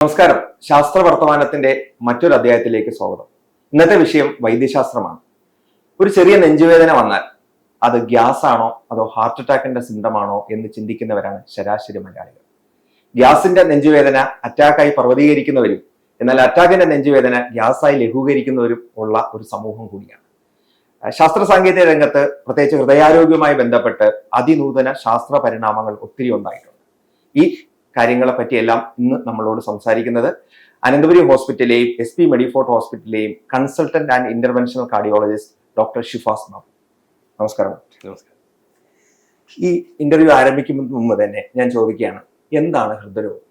നമസ്കാരം. ശാസ്ത്ര വർത്തമാനത്തിന്റെ മറ്റൊരു അധ്യായത്തിലേക്ക് സ്വാഗതം. ഇന്നത്തെ വിഷയം വൈദ്യശാസ്ത്രമാണ്. ഒരു ചെറിയ നെഞ്ചുവേദന വന്നാൽ അത് ഗ്യാസ് ആണോ അതോ ഹാർട്ട് അറ്റാക്കിന്റെ സിംറ്റമാണോ എന്ന് ചിന്തിക്കുന്നവരാണ് ശരാശരി മലയാളികൾ. ഗ്യാസിന്റെ നെഞ്ചുവേദന അറ്റാക്കായി പർവ്വതീകരിക്കുന്നവരും എന്നാൽ അറ്റാക്കിന്റെ നെഞ്ചുവേദന ഗ്യാസായി ലഘൂകരിക്കുന്നവരും ഉള്ള ഒരു സമൂഹം കൂടിയാണ്. ശാസ്ത്ര സാങ്കേതിക രംഗത്ത് പ്രത്യേകിച്ച് ഹൃദയാരോഗ്യവുമായി ബന്ധപ്പെട്ട് അതിനൂതന ശാസ്ത്ര പരിണാമങ്ങൾ ഒത്തിരി ഉണ്ടായിട്ടുണ്ട്. ഈ കാര്യങ്ങളെ പറ്റിയെല്ലാം ഇന്ന് നമ്മളോട് സംസാരിക്കുന്നത് അനന്തപുരി ഹോസ്പിറ്റലിലെയും SP മെഡിഫോർട്ട് ഹോസ്പിറ്റലിലെയും consultant and interventional cardiologist doctor Shifas Babu. നമസ്കാരം. നമസ്കാരം. ഈ ഇന്റർവ്യൂ ആരംഭിക്കുന്നതിന് മുമ്പ് തന്നെ ഞാൻ ചോദിക്കുകയാണ്, എന്താണ് ഹൃദ്രോഗം?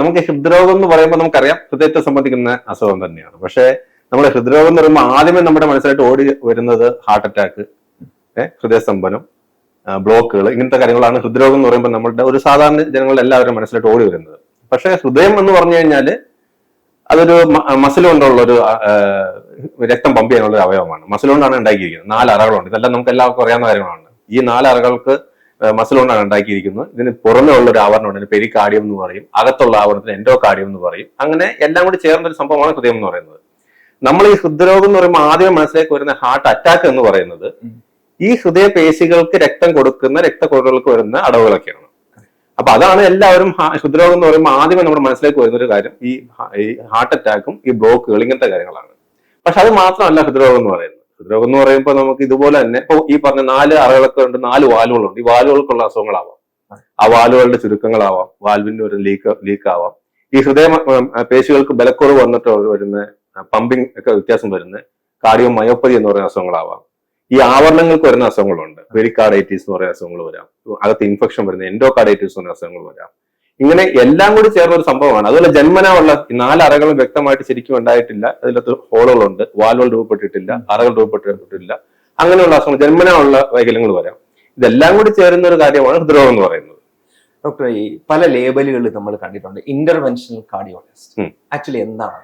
നമുക്ക് ഹൃദ്രോഗം എന്ന് പറയുമ്പോൾ നമുക്കറിയാം ഹൃദയത്തെ സംബന്ധിക്കുന്ന അസുഖം തന്നെയാണ്. പക്ഷേ നമ്മൾ ഹൃദ്രോഗം എന്ന് പറയുമ്പോൾ ആദ്യമേ നമ്മുടെ മനസ്സിലായിട്ട് ഓടി വരുന്നത് ഹാർട്ട് അറ്റാക്ക്, ഹൃദയസ്തംഭനം, ബ്ലോക്കുകൾ, ഇങ്ങനത്തെ കാര്യങ്ങളാണ് ഹൃദ്രോഗം എന്ന് പറയുമ്പോൾ നമ്മുടെ ഒരു സാധാരണ ജനങ്ങളുടെ എല്ലാവരും മനസ്സിലായിട്ട് ഓടി വരുന്നത്. പക്ഷെ ഹൃദയം എന്ന് പറഞ്ഞു കഴിഞ്ഞാൽ അതൊരു മസിൽ കൊണ്ടുള്ള ഒരു രക്തം പമ്പ് ചെയ്യാനുള്ള ഒരു അവയവമാണ്. മസിൽ കൊണ്ടാണ് ഉണ്ടാക്കിയിരിക്കുന്നത്. 4 അറകളുണ്ട്. ഇതെല്ലാം നമുക്ക് എല്ലാവർക്കും അറിയാവുന്ന കാര്യങ്ങളാണ്. ഈ 4 അറകൾക്ക് മസിൽ കൊണ്ടാണ് ഉണ്ടാക്കിയിരിക്കുന്നത്. ഇതിന് പുറമെ ഉള്ള ഒരു ആവരണമുണ്ട്, പെരികാർഡിയം എന്ന് പറയും. അകത്തുള്ള ആവരണത്തിന് എൻഡോകാർഡിയം എന്ന് പറയും. അങ്ങനെ എല്ലാം കൂടി ചേർന്ന ഒരു സംഭവമാണ് ഹൃദയം എന്ന് പറയുന്നത്. നമ്മൾ ഈ ഹൃദ്രോഗം എന്ന് പറയുമ്പോൾ ആദ്യം മനസ്സിലേക്ക് വരുന്ന ഹാർട്ട് അറ്റാക്ക് എന്ന് പറയുന്നത് ഈ ഹൃദയപേശികൾക്ക് രക്തം കൊടുക്കുന്ന രക്തക്കുഴലുകൾക്ക് വരുന്ന അടവുകളൊക്കെയാണ്. അപ്പൊ അതാണ് എല്ലാവരും ഹൃദ്രോഗം എന്ന് പറയുമ്പോൾ ആദ്യമേ നമ്മുടെ മനസ്സിലേക്ക് വരുന്ന ഒരു കാര്യം ഈ ഹാർട്ട് അറ്റാക്കും ഈ ബ്ലോക്കുകൾ, ഇങ്ങനത്തെ കാര്യങ്ങളാണ്. പക്ഷെ അത് മാത്രമല്ല ഹൃദ്രോഗം എന്ന് പറയുന്നത്. ഹൃദ്രോഗം എന്ന് പറയുമ്പോൾ നമുക്ക് ഇതുപോലെ തന്നെ ഇപ്പൊ ഈ പറഞ്ഞ 4 അറകളൊക്കെ ഉണ്ട്, 4 വാൽവുകളുണ്ട്. ഈ വാൽവുകൾക്കുള്ള അസുഖങ്ങളാവാം, ആ വാൽവുകളുടെ ചുരുക്കങ്ങളാവാം, വാൽവിന്റെ ഒരു ലീക്ക് ആവാം. ഈ ഹൃദയ പേശികൾക്ക് ബലക്കുറവ് വന്നിട്ട് വരുന്ന പമ്പിങ് ഒക്കെ വ്യത്യാസം വരുന്ന കാർഡിയോമയോപ്പതി എന്ന് പറയുന്ന അസുഖങ്ങളാവാം. ഈ ആവരണങ്ങൾക്ക് വരുന്ന അസുഖങ്ങളുണ്ട്. പെരികാർഡൈറ്റിസ് എന്ന് പറയുന്ന അസുഖങ്ങൾ വരാം, അകത്ത് ഇൻഫെക്ഷൻ വരുന്ന എൻഡോകാർഡൈറ്റിസ് എന്ന് പറയുന്ന അസുഖങ്ങൾ വരാം. ഇങ്ങനെ എല്ലാം കൂടി ചേർന്ന ഒരു സംഭവമാണ്. അതുപോലെ ജന്മനാ ഉള്ള ഈ 4 അറകളും വ്യക്തമായിട്ട് ശരിക്കും ഉണ്ടായിട്ടില്ല. അതിലകത്ത് ഹോളുകളുണ്ട്, വാൽവുകൾ രൂപപ്പെട്ടിട്ടില്ല, അറകൾ രൂപപ്പെട്ടിട്ടില്ല. അങ്ങനെയുള്ള അസുഖങ്ങൾ, ജന്മനാ ഉള്ള വൈകല്യങ്ങൾ വരാം. ഇതെല്ലാം കൂടി ചേരുന്ന ഒരു കാര്യമാണ് ഹൃദ്രോഗം എന്ന് പറയുന്നത്. ഡോക്ടർ, ഈ പല ലേബലുകൾ നമ്മൾ കണ്ടിട്ടുണ്ട്. ഇന്റർവെൻഷണൽ കാർഡിയോളജിസ്റ്റ് ആക്ച്വലി എന്താണ്?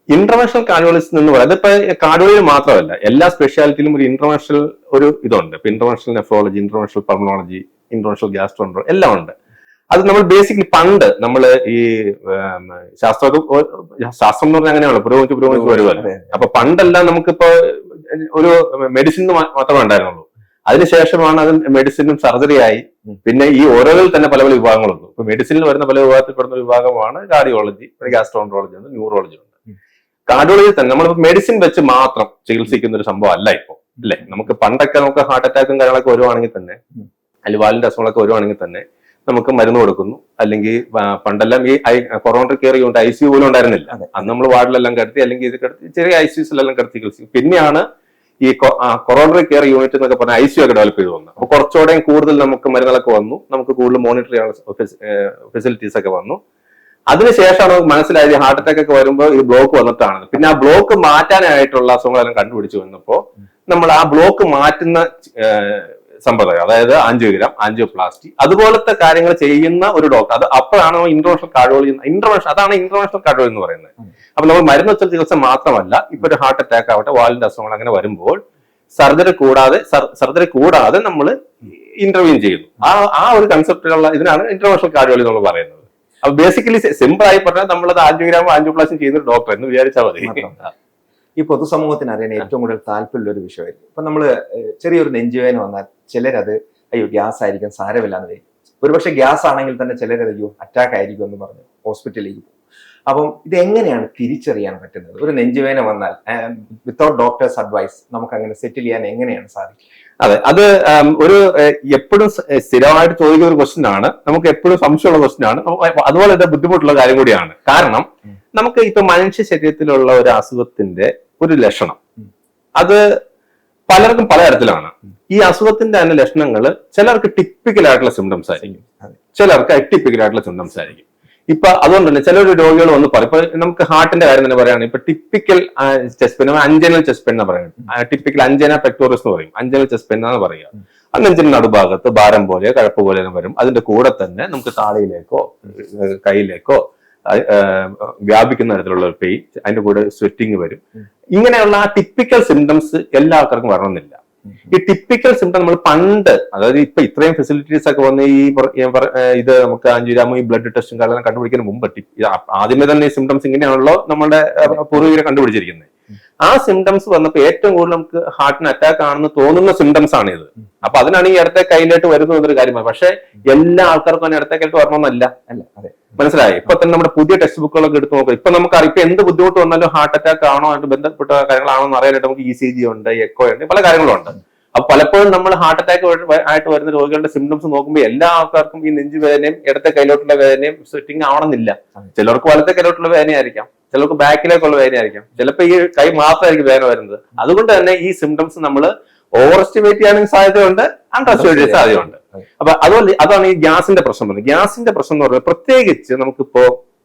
ഇന്റർനാഷണൽ കാർഡിയോളജിസ്റ്റ് എന്ന് പറയുന്നത് ഇപ്പൊ കാർഡിയോളജി മാത്രമല്ല, എല്ലാ സ്പെഷ്യാലിറ്റിയിലും ഒരു ഇന്റർനാഷണൽ ഒരു ഇതുണ്ട്. ഇപ്പൊ ഇന്റർനാഷണൽ നെഫ്രോളജി, ഇന്റർനാഷണൽ പൾമോളജി, ഇന്റർനാഷണൽ എല്ലാം ഉണ്ട്. അത് നമ്മൾ ബേസിക്കലി പണ്ട് നമ്മൾ ഈ ശാസ്ത്രം എന്ന് പറഞ്ഞാൽ അങ്ങനെയാണല്ലോ, പുരോഗമിച്ച് വരുമല്ലോ. അപ്പൊ പണ്ടെല്ലാം നമുക്കിപ്പോ ഒരു മെഡിസിൻ മാത്രമേ ഉണ്ടായിരുന്നുള്ളൂ. അതിനുശേഷമാണ് അത് മെഡിസിനും സർജറി ആയി. പിന്നെ ഈ ഓരോയിൽ തന്നെ പല പല വിഭാഗങ്ങളുണ്ട്. ഇപ്പൊ മെഡിസിനിൽ വരുന്ന പല വിഭാഗത്തിൽപ്പെടുന്ന വിഭാഗമാണ് കാർഡിയോളജി, ഗ്യാസ്ട്രോൻട്രോളജി ഉണ്ട്, ന്യൂറോളജി ഉണ്ട്. കാർഡിയോളജി തന്നെ നമ്മൾ മെഡിസിൻ വെച്ച് മാത്രം ചികിത്സിക്കുന്ന ഒരു സംഭവം അല്ല ഇപ്പൊ, അല്ലെ? നമുക്ക് പണ്ടൊക്കെ നമുക്ക് ഹാർട്ട് അറ്റാക്കും കാര്യങ്ങളൊക്കെ വരുവാണെങ്കിൽ തന്നെ, അല്ലെങ്കിൽ വാലിന്റെ അസുഖങ്ങളൊക്കെ വരുവാണെങ്കിൽ തന്നെ നമുക്ക് മരുന്ന് കൊടുക്കുന്നു. അല്ലെങ്കിൽ പണ്ടെല്ലാം ഈ കൊറോണറി കെയർ യൂണിറ്റ് ICU പോലും ഉണ്ടായിരുന്നില്ല. അന്ന് നമ്മൾ വാർഡിലെല്ലാം കിടത്തി, അല്ലെങ്കിൽ ഇത് കിടത്തി ചെറിയ ICUസിലെല്ലാം കിടത്തി ചികിത്സിക്കും. പിന്നെയാണ് ഈ കൊറോണറി കെയർ യൂണിറ്റ് എന്നൊക്കെ പറഞ്ഞ ICU ഒക്കെ ഡെവലപ്പ് ചെയ്ത് വന്നു. അപ്പൊ കുറച്ചുകൂടെയും കൂടുതൽ നമുക്ക് മരുന്നുകളൊക്കെ വന്നു, നമുക്ക് കൂടുതൽ മോണിറ്റർ ചെയ്യാനുള്ള ഫെസിലിറ്റീസ് ഒക്കെ വന്നു. അതിനുശേഷമാണ് നമുക്ക് മനസ്സിലായത് ഹാർട്ട് അറ്റാക്ക് ഒക്കെ വരുമ്പോൾ ഈ ബ്ലോക്ക് വന്നിട്ടാണ്. പിന്നെ ആ ബ്ലോക്ക് മാറ്റാനായിട്ടുള്ള അസുഖങ്ങളെല്ലാം കണ്ടുപിടിച്ചു വന്നപ്പോൾ നമ്മൾ ആ ബ്ലോക്ക് മാറ്റുന്ന സമ്പ്രദായം, അതായത് ആൻജിയോഗ്രാം, ആൻജിയോപ്ലാസ്റ്റി, അതുപോലത്തെ കാര്യങ്ങൾ ചെയ്യുന്ന ഒരു ഡോക്ടർ, അത് അപ്പോഴാണ് ഇന്റർനാഷണൽ കാർഡിയോളജി, അതാണ് ഇന്റർനാഷണൽ കാർഡിയോളജി എന്ന് പറയുന്നത്. അപ്പൊ നമ്മൾ മരുന്ന് വെച്ച ചികിത്സ മാത്രമല്ല, ഇപ്പൊ ഒരു ഹാർട്ട് അറ്റാക്ക് ആവട്ടെ, വാലിന്റെ അസുഖങ്ങൾ അങ്ങനെ വരുമ്പോൾ സർജറി കൂടാതെ നമ്മൾ ഇന്റർവ്യൂ ചെയ്യുന്നു. ആ ഒരു കൺസെപ്റ്റിലുള്ള ഇതിനാണ് ഇന്റർനാഷണൽ കാർഡിയോളജി നമ്മൾ പറയുന്നത്. അപ്പൊ ബേസിക്കലി സിമ്പിൾ ആയി പറഞ്ഞാൽ നമ്മളത് ആൻജിയോഗ്രാമോ ആൻജിയോപ്ലാസ്റ്റി ചെയ്യുന്ന ഡോക്ടർ എന്ന് വിചാരിച്ചാൽ മതി. ഈ പൊതുസമൂഹത്തിന് അറിയാൻ ഏറ്റവും കൂടുതൽ താല്പര്യമുള്ള ഒരു വിഷയമായിരിക്കും. ഇപ്പൊ നമ്മള് ചെറിയൊരു നെഞ്ചുവേദന വന്നാൽ ചിലരത് അയ്യോ ഗ്യാസ് ആയിരിക്കും, സാരമില്ലാന്ന് വരും. ഒരുപക്ഷെ ഗ്യാസ് ആണെങ്കിൽ തന്നെ ചിലരത് അയ്യോ അറ്റാക്ക് ആയിരിക്കും എന്ന് പറഞ്ഞ് ഹോസ്പിറ്റലിലേക്ക് പോകും. അപ്പം ഇത് എങ്ങനെയാണ് തിരിച്ചറിയാൻ പറ്റുന്നത്? ഒരു നെഞ്ചുവേദന വന്നാൽ വിത്തൗട്ട് ഡോക്ടേഴ്സ് അഡ്വൈസ് നമുക്ക് അങ്ങനെ സെറ്റിൽ ചെയ്യാൻ എങ്ങനെയാണ് സാധിക്കുക? അതെ, അത് ഒരു എപ്പോഴും സ്ഥിരമായിട്ട് ചോദിക്കുന്ന ഒരു ക്വസ്റ്റ്യൻ ആണ്. നമുക്ക് എപ്പോഴും സംശയമുള്ള ക്വസ്റ്റ്യൻ ആണ്. അതുപോലെ തന്നെ ബുദ്ധിമുട്ടുള്ള കാര്യം കൂടിയാണ്. കാരണം നമുക്ക് ഇപ്പൊ മനുഷ്യ ശരീരത്തിലുള്ള ഒരു അസുഖത്തിന്റെ ഒരു ലക്ഷണം അത് പലർക്കും പലതരത്തിലാണ്. ഈ അസുഖത്തിന്റെ തന്നെ ലക്ഷണങ്ങൾ ചിലർക്ക് ടിപ്പിക്കൽ ആയിട്ടുള്ള സിംറ്റംസ് ആയിരിക്കും, ചിലർക്ക് അറ്റിപ്പിക്കൽ ആയിട്ടുള്ള സിംറ്റംസ് ആയിരിക്കും. ഇപ്പൊ അതുകൊണ്ട് തന്നെ ചിലൊരു രോഗികൾ വന്ന് പറയും. ഇപ്പൊ നമുക്ക് ഹാർട്ടിന്റെ കാര്യം തന്നെ പറയുകയാണെങ്കിൽ ഇപ്പൊ typical chest pain, anginal chest pain എന്ന് പറയുന്നത്, ടിപ്പിക്കൽ അഞ്ചന പെക്ടോറിസ് എന്ന് പറയും, അഞ്ചനൽ ചെസ്റ്റ് പെയിൻ എന്നാണ് പറയുക. ആ നെഞ്ചിന്റെ നടുഭാഗത്ത് ഭാരം പോലെ കഴപ്പ് പോലെ വരും. അതിന്റെ കൂടെ തന്നെ നമുക്ക് താടിയിലേക്കോ കൈയിലേക്കോ വ്യാപിക്കുന്ന തരത്തിലുള്ള പെയിൻ, അതിന്റെ കൂടെ സ്വെറ്റിങ് വരും. ഇങ്ങനെയുള്ള ആ ടിപ്പിക്കൽ സിംറ്റംസ് എല്ലാ ആൾക്കാർക്കും വരണമെന്നില്ല. ഈ ടിപ്പിക്കൽ സിംറ്റം നമ്മൾ പണ്ട്, അതായത് ഇപ്പൊ ഇത്രയും ഫെസിലിറ്റീസ് ഒക്കെ വന്ന് ഇത് നമുക്ക് ആൻജിയോഗ്രാമും ഈ ബ്ലഡ് ടെസ്റ്റും കാര്യങ്ങളും കണ്ടുപിടിക്കുന്ന മുമ്പ് ആദ്യമേ തന്നെ ഈ സിംറ്റംസ് ഇങ്ങനെയാണല്ലോ നമ്മുടെ പൂർവികരെ കണ്ടുപിടിച്ചിരിക്കുന്നത്. ആ സിംറ്റംസ് വന്നപ്പോൾ ഏറ്റവും കൂടുതൽ നമുക്ക് ഹാർട്ടിന് അറ്റാക്ക് ആണെന്ന് തോന്നുന്ന സിംറ്റംസ് ആണ് ഇത്. അപ്പൊ അതിനാണ് ഈ ഇടത്തെ കയ്യിലോട്ട് വരുന്നത് എന്നൊരു കാര്യമാണ്. പക്ഷെ എല്ലാ ആൾക്കാർക്കും തന്നെ ഇടത്തെ കയ്യിലോട്ട് വരണമെന്നല്ല. മനസ്സിലായി? ഇപ്പൊ തന്നെ നമ്മുടെ പുതിയ ടെക്സ്റ്റ് ബുക്കുകളൊക്കെ എടുത്ത് നോക്കാം. ഇപ്പൊ നമുക്ക് ഇപ്പൊ എന്ത് ബുദ്ധിമുട്ട് വന്നാലും ഹാർട്ട് അറ്റാക്ക് ആണോ ആയിട്ട് ബന്ധപ്പെട്ട കാര്യങ്ങളാണോ എന്ന് അറിയാനായിട്ട് നമുക്ക് ECG ഉണ്ട്, എക്കോ ഉണ്ട്, പല കാര്യങ്ങളും ഉണ്ട്. അപ്പൊ പലപ്പോഴും നമ്മൾ ഹാർട്ട് അറ്റാക്ക് ആയിട്ട് വരുന്ന രോഗികളുടെ സിംറ്റംസ് നോക്കുമ്പോൾ എല്ലാ ആൾക്കാർക്കും ഈ നെഞ്ചുവേദനയും ഇടത്തെ കയ്യിലോട്ടുള്ള വേദനയും സെറ്റിംഗ് ആവണമെന്നില്ല. ചിലർക്ക് വലത്തെ കയ്യിലോട്ടുള്ള വേദനയായിരിക്കാം, ചിലർക്ക് ബാക്കിലേക്കുള്ള വേദനയായിരിക്കും, ചിലപ്പോൾ ഈ കൈ മാത്രമായിരിക്കും വേദന വരുന്നത്. അതുകൊണ്ട് തന്നെ ഈ സിംറ്റംസ് നമ്മൾ ഓവർ എസ്റ്റിമേറ്റ് ചെയ്യാനും സാധ്യതയുണ്ട്, അണ്ടർ എസ്റ്റിമേറ്റ് ചെയ്യാൻ സാധ്യതയുണ്ട്. അപ്പൊ അതുപോലെ അതാണ് ഈ ഗ്യാസിന്റെ പ്രശ്നം പറയുന്നത്. ഗ്യാസിന്റെ പ്രശ്നം എന്ന് പറയുന്നത് പ്രത്യേകിച്ച് നമുക്കിപ്പോ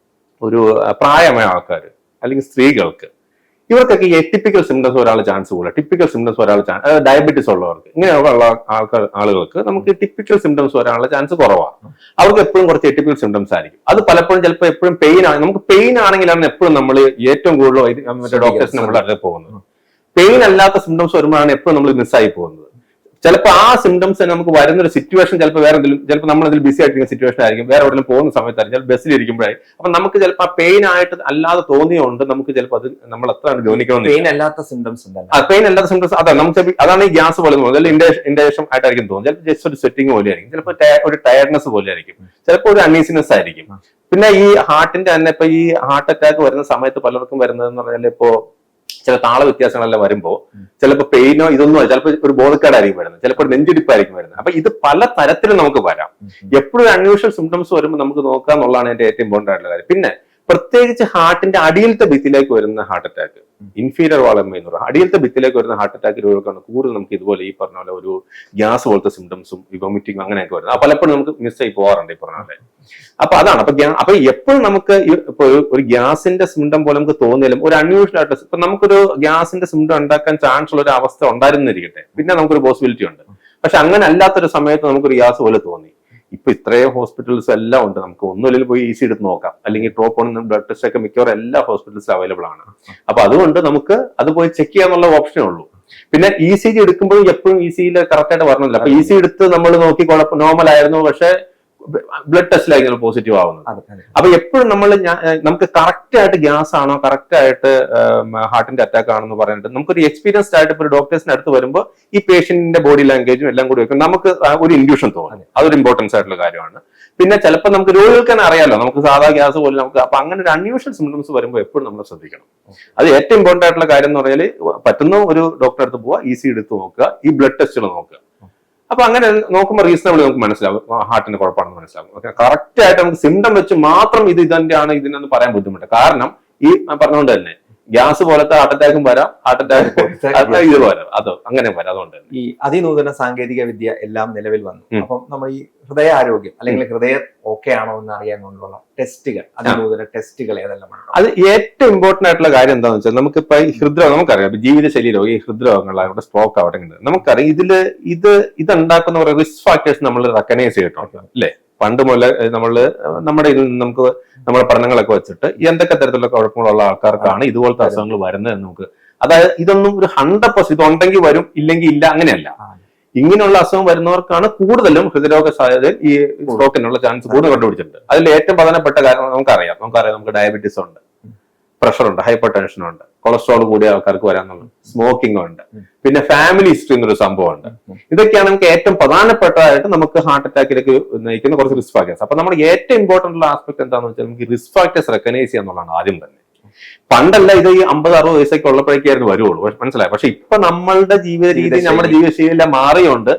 ഒരു പ്രായമായ ആൾക്കാർ അല്ലെങ്കിൽ സ്ത്രീകൾക്ക്, ഇവർക്കൊക്കെ ഈ എറ്റിപ്പിക്കൽ സിംറ്റംസ് ഒരാൾ ചാൻസ് കൂടുതൽ. ടിപ്പിക്കൽ സിംറ്റംസ് ഒരാൾ ഡയബറ്റീസ് ഉള്ളവർക്ക്, ഇങ്ങനെയുള്ള ആളുകൾക്ക് നമുക്ക് ടിപ്പിക്കൽ സിംറ്റംസ് വരാനുള്ള ചാൻസ് കുറവാണ്. അവർക്ക് എപ്പോഴും കുറച്ച് എറ്റിപ്പിക്കൽ സിംറ്റംസ് ആയിരിക്കും. അത് പലപ്പോഴും ചിലപ്പോൾ എപ്പോഴും പെയിൻ ആണ്. നമുക്ക് പെയിൻ ആണെങ്കിലാണ് എപ്പോഴും നമ്മൾ ഏറ്റവും കൂടുതൽ മറ്റേ ഡോക്ടേഴ്സിന് നമ്മൾ അടുത്ത് പോകുന്നത്. പെയിൻ അല്ലാത്ത സിംറ്റംസ് വരുമ്പോഴാണ് എപ്പോഴും നമ്മൾ മിസ്സായി പോകുന്നത്. ചിലപ്പോൾ ആ സിംറ്റംസ് നമുക്ക് വരുന്നൊരു സിറ്റുവേഷൻ ചിലപ്പോൾ വേറെ എന്തെങ്കിലും, ചിലപ്പോൾ നമ്മൾ അതിൽ ബിസി ആയിട്ടിരിക്കുന്ന സിറ്റുവേഷൻ ആയിരിക്കും, വേറെ എവിടെയും പോകുന്ന സമയത്തായിരിക്കും, ചിലപ്പോൾ ബസ്സിൽ ഇരിക്കുമ്പോഴായി. അപ്പൊ നമുക്ക് ചിലപ്പോൾ ആ പെയിൻ ആയിട്ട് അല്ലാതെ തോന്നിയുകൊണ്ട് നമുക്ക് ചിലപ്പോൾ അത് നമ്മൾ എത്ര ഗവനിക്കണം. പെയിൻ അല്ലാത്ത സിംറ്റംസ് പെയിൻ അല്ലാത്ത സിംറ്റംസ് അതാണ് നമുക്ക്, അതാണ് ഈ ഗ്യാസ് പോലെ തോന്നുന്നത്. ഇൻഡേഷൻ ആയിട്ടായിരിക്കും തോന്നുന്നത്. ചിലപ്പോൾ ജസ്റ്റ് ഒരു സ്വെറ്റിംഗ് പോലെ ആയിരിക്കും, ചിലപ്പോൾ ഒരു ടയർഡ്നെസ് പോലെ ആയിരിക്കും, ചിലപ്പോൾ ഒരു അൺഈസിനെസ് ആയിരിക്കും. പിന്നെ ഈ ഹാർട്ടിന്റെ തന്നെ ഇപ്പൊ ഈ ഹാർട്ട് അറ്റാക്ക് വരുന്ന സമയത്ത് പലർക്കും വരുന്നതെന്ന് പറഞ്ഞാൽ ഇപ്പോ ചില താള വ്യത്യാസങ്ങളെല്ലാം വരുമ്പോൾ ചിലപ്പോൾ പെയിനോ ഇതൊന്നും ചിലപ്പോൾ ഒരു ബോധക്കേടായിരിക്കും വരുന്നത്, ചിലപ്പോൾ നെഞ്ചിടിപ്പായിരിക്കും വരുന്നത്. അപ്പൊ ഇത് പല തരത്തിലും നമുക്ക് വരാം. എപ്പോഴും അൺയൂഷ്വൽ സിംറ്റംസ് വരുമ്പോൾ നമുക്ക് നോക്കുക എന്നുള്ളതാണ് എന്റെ ഏറ്റവും ഇമ്പോർട്ടന്റ് ആയിട്ടുള്ള കാര്യം. പിന്നെ പ്രത്യേകിച്ച് ഹാർട്ടിന്റെ അടിയിലത്തെ ഭിത്തിയിലേക്ക് വരുന്ന ഹാർട്ട് അറ്റാക്ക്, ഇൻഫീരിയർ വാളമ്മ എന്ന് പറയുന്നത് അടിയിലത്തെ ഭിത്തിയിലേക്ക് വരുന്ന ഹാർട്ട് അറ്റാക്ക് രോഗികൾക്കാണ് കൂടുതൽ നമുക്ക് ഇതുപോലെ ഈ പറഞ്ഞ പോലെ ഒരു ഗ്യാസ് പോലത്തെ സിംറ്റംസും വൊമിറ്റിംഗ് അങ്ങനെയൊക്കെ വരുന്നത്. പലപ്പോഴും നമുക്ക് മിസ്സായി പോകാറുണ്ട് ഈ പറഞ്ഞ പോലെ. അപ്പൊ അതാണ്. അപ്പൊ എപ്പോഴും നമുക്ക് ഇപ്പൊ ഒരു ഗ്യാസിന്റെ സിംറ്റം പോലെ നമുക്ക് തോന്നിയാലും ഒരു അൺയൂഷ്വൽ ആയിട്ട് ഇപ്പൊ നമുക്കൊരു ഗ്യാസിന്റെ സിംറ്റം ഉണ്ടാക്കാൻ ചാൻസ് ഉള്ള ഒരു അവസ്ഥ ഉണ്ടായിരുന്നിരിക്കട്ടെ, പിന്നെ നമുക്കൊരു പോസിബിലിറ്റി ഉണ്ട്. പക്ഷെ അങ്ങനെ അല്ലാത്തൊരു സമയത്ത് നമുക്കൊരു ഗ്യാസ് പോലെ തോന്നി. ഇപ്പൊ ഇത്രയും ഹോസ്പിറ്റൽസ് എല്ലാം ഉണ്ട്, നമുക്ക് ഒന്നുമില്ലെങ്കിൽ പോയി ECG എടുത്ത് നോക്കാം, അല്ലെങ്കിൽ ട്രോപ്പോൺ ബ്ലഡ് ടെസ്റ്റ് ഒക്കെ മിക്കവാറും എല്ലാ ഹോസ്പിറ്റൽസിലും അവൈലബിൾ ആണ്. അപ്പൊ അതുകൊണ്ട് നമുക്ക് അത് പോയി ചെക്ക് ചെയ്യാന്നുള്ള ഓപ്ഷനേ ഉള്ളൂ. പിന്നെ ECG എടുക്കുമ്പോഴും എപ്പോഴും ECGയിൽ കറക്റ്റ് ആയിട്ട് വരണമെന്നില്ല. അപ്പൊ ECG എടുത്ത് നമ്മൾ നോക്കി കുഴപ്പം നോർമൽ ആയിരുന്നു, പക്ഷെ ബ്ലഡ് ടെസ്റ്റിലായിരിക്കും പോസിറ്റീവ് ആവുന്നത്. അപ്പൊ എപ്പോഴും നമുക്ക് കറക്റ്റ് ആയിട്ട് ഗ്യാസ് ആണോ കറക്റ്റ് ആയിട്ട് ഹാർട്ടിന്റെ അറ്റാക്ക് ആണെന്ന് പറഞ്ഞിട്ട് നമുക്കൊരു എക്സ്പീരിയൻസ്ഡ് ആയിട്ട് ഒരു ഡോക്ടേഴ്സിന്റെ അടുത്ത് വരുമ്പോൾ ഈ പേഷ്യന്റിന്റെ ബോഡി ലാംഗ്വേജും എല്ലാം കൂടി വെക്കും, നമുക്ക് ഒരു ഇൻഡ്യൂഷൻ തോന്നും. അതൊരു ഇമ്പോർട്ടൻസ് ആയിട്ടുള്ള കാര്യമാണ്. പിന്നെ ചിലപ്പോൾ നമുക്ക് രോഗികൾക്ക് തന്നെ അറിയാലോ, നമുക്ക് സാധാ ഗ്യാസ് പോലെ നമുക്ക്. അപ്പൊ അങ്ങനെ ഒരു അൺയൂഷ്വൽ സിംറ്റംസ് വരുമ്പോൾ എപ്പോഴും നമ്മൾ ശ്രദ്ധിക്കണം. അത് ഏറ്റവും ഇമ്പോർട്ടന്റ് ആയിട്ടുള്ള കാര്യം എന്ന് പറഞ്ഞാൽ പറ്റുന്ന ഒരു ഡോക്ടറെ അടുത്ത് പോവുക, ECG എടുത്ത് നോക്കുക, ഈ ബ്ലഡ് ടെസ്റ്റുകൾ നോക്കുക. അപ്പൊ അങ്ങനെ നോക്കുമ്പോൾ റീസണബിൾ നമുക്ക് മനസ്സിലാവും ഹാർട്ടിന്റെ കുഴപ്പമാണെന്ന് മനസ്സിലാവും. കറക്റ്റ് ആയിട്ട് നമുക്ക് സിംറ്റം വെച്ച് മാത്രം ഇതിന്റെയാണ് ഇതിനെന്ന് പറയാൻ ബുദ്ധിമുട്ട്. കാരണം ഈ പറഞ്ഞുകൊണ്ട് തന്നെ ഗ്യാസ് പോലത്തെ ഹാർട്ട് അറ്റാക്കും വരാം, ഹാർട്ട് അറ്റാക്ക് ഇത് വരാം, അതോ അങ്ങനെ വരാം. അതുകൊണ്ട് ഈ അതിനൂതന സാങ്കേതിക വിദ്യ എല്ലാം നിലവിൽ വന്നു. അപ്പം നമ്മൾ ഈ ഹൃദയാരോഗ്യം അല്ലെങ്കിൽ ഹൃദയം ഓക്കെ ആണോ എന്ന് അറിയാൻ കൊണ്ടുള്ള ടെസ്റ്റുകൾ, അതിനൂതന ടെസ്റ്റുകൾ ഏതെല്ലാം? അത് ഏറ്റവും ഇമ്പോർട്ടന്റ് ആയിട്ടുള്ള കാര്യം എന്താണെന്ന് വെച്ചാൽ നമുക്കിപ്പോ ഈ ഹൃദ്രോഗം നമുക്കറിയാം, ജീവിതശൈലി രോഗം, ഈ ഹൃദ്രോഗങ്ങളായിട്ട് സ്ട്രോക്ക് ആവട്ടെ നമുക്കറിയാം. ഇത് ഉണ്ടാക്കുന്ന റിസ്ക് ഫാക്ടേഴ്സ് നമ്മൾ റെക്കഗ്നൈസ് ചെയ്തിട്ടുണ്ട് അല്ലേ? പണ്ട് മുതലേ നമ്മുടെ ഇതിൽ നിന്ന് നമുക്ക് നമ്മുടെ പഠനങ്ങളൊക്കെ വെച്ചിട്ട് എന്തൊക്കെ തരത്തിലുള്ള കുഴപ്പങ്ങളുള്ള ആൾക്കാർക്കാണ് ഇതുപോലത്തെ അസുഖങ്ങൾ വരുന്നത് എന്ന് നമുക്ക്, അതായത് ഇതൊന്നും ഒരു 100% ഇതുണ്ടെങ്കിൽ വരും ഇല്ലെങ്കിൽ ഇല്ല അങ്ങനെയല്ല. ഇങ്ങനെയുള്ള അസുഖം വരുന്നവർക്കാണ് കൂടുതലും ഹൃദയരോഗ സാധ്യത ഈ സ്ട്രോക്കിനുള്ള ചാൻസ് കൂടുതൽ കണ്ടുപിടിച്ചിട്ടുണ്ട്. അതിൽ ഏറ്റവും പ്രധാനപ്പെട്ട കാര്യം നമുക്കറിയാം നമുക്ക് ഡയബറ്റീസ് ഉണ്ട്, പ്രഷർ ഉണ്ട്, ഹൈപ്പർ ടെൻഷൻ ഉണ്ട്, കൊളസ്ട്രോൾ കൂടിയ ആൾക്കാർക്ക് വരാന്നുള്ളത്, സ്മോക്കിംഗ് ഉണ്ട്, പിന്നെ ഫാമിലി ഹിസ്റ്ററി എന്നൊരു സംഭവമുണ്ട്. ഇതൊക്കെയാണ് നമുക്ക് ഏറ്റവും പ്രധാനപ്പെട്ടതായിട്ട് നമുക്ക് ഹാർട്ട് അറ്റാക്കിലേക്ക് നയിക്കുന്ന കുറച്ച് റിസ്ക് ഫാക്ടേഴ്സ്. അപ്പൊ നമ്മുടെ ഏറ്റവും ഇമ്പോർട്ടന്റ് ഉള്ള ആസ്പെക്ട് എന്താണെന്ന് വെച്ചാൽ നമുക്ക് റിസ്ക് ഫാക്ടേഴ്സ് റെക്കഗ്നൈസ് ചെയ്യാന്നുള്ളതാണ് ആദ്യം തന്നെ. പണ്ടല്ല ഇത് ഈ 50-60 വയസ്സൊക്കെ ഉള്ളപ്പോഴേക്കായിരുന്നു വരുള്ളൂ, മനസ്സിലായി. പക്ഷെ ഇപ്പൊ നമ്മളുടെ ജീവിത രീതി, നമ്മുടെ ജീവിതശൈലി എല്ലാം മാറിയോണ്ട്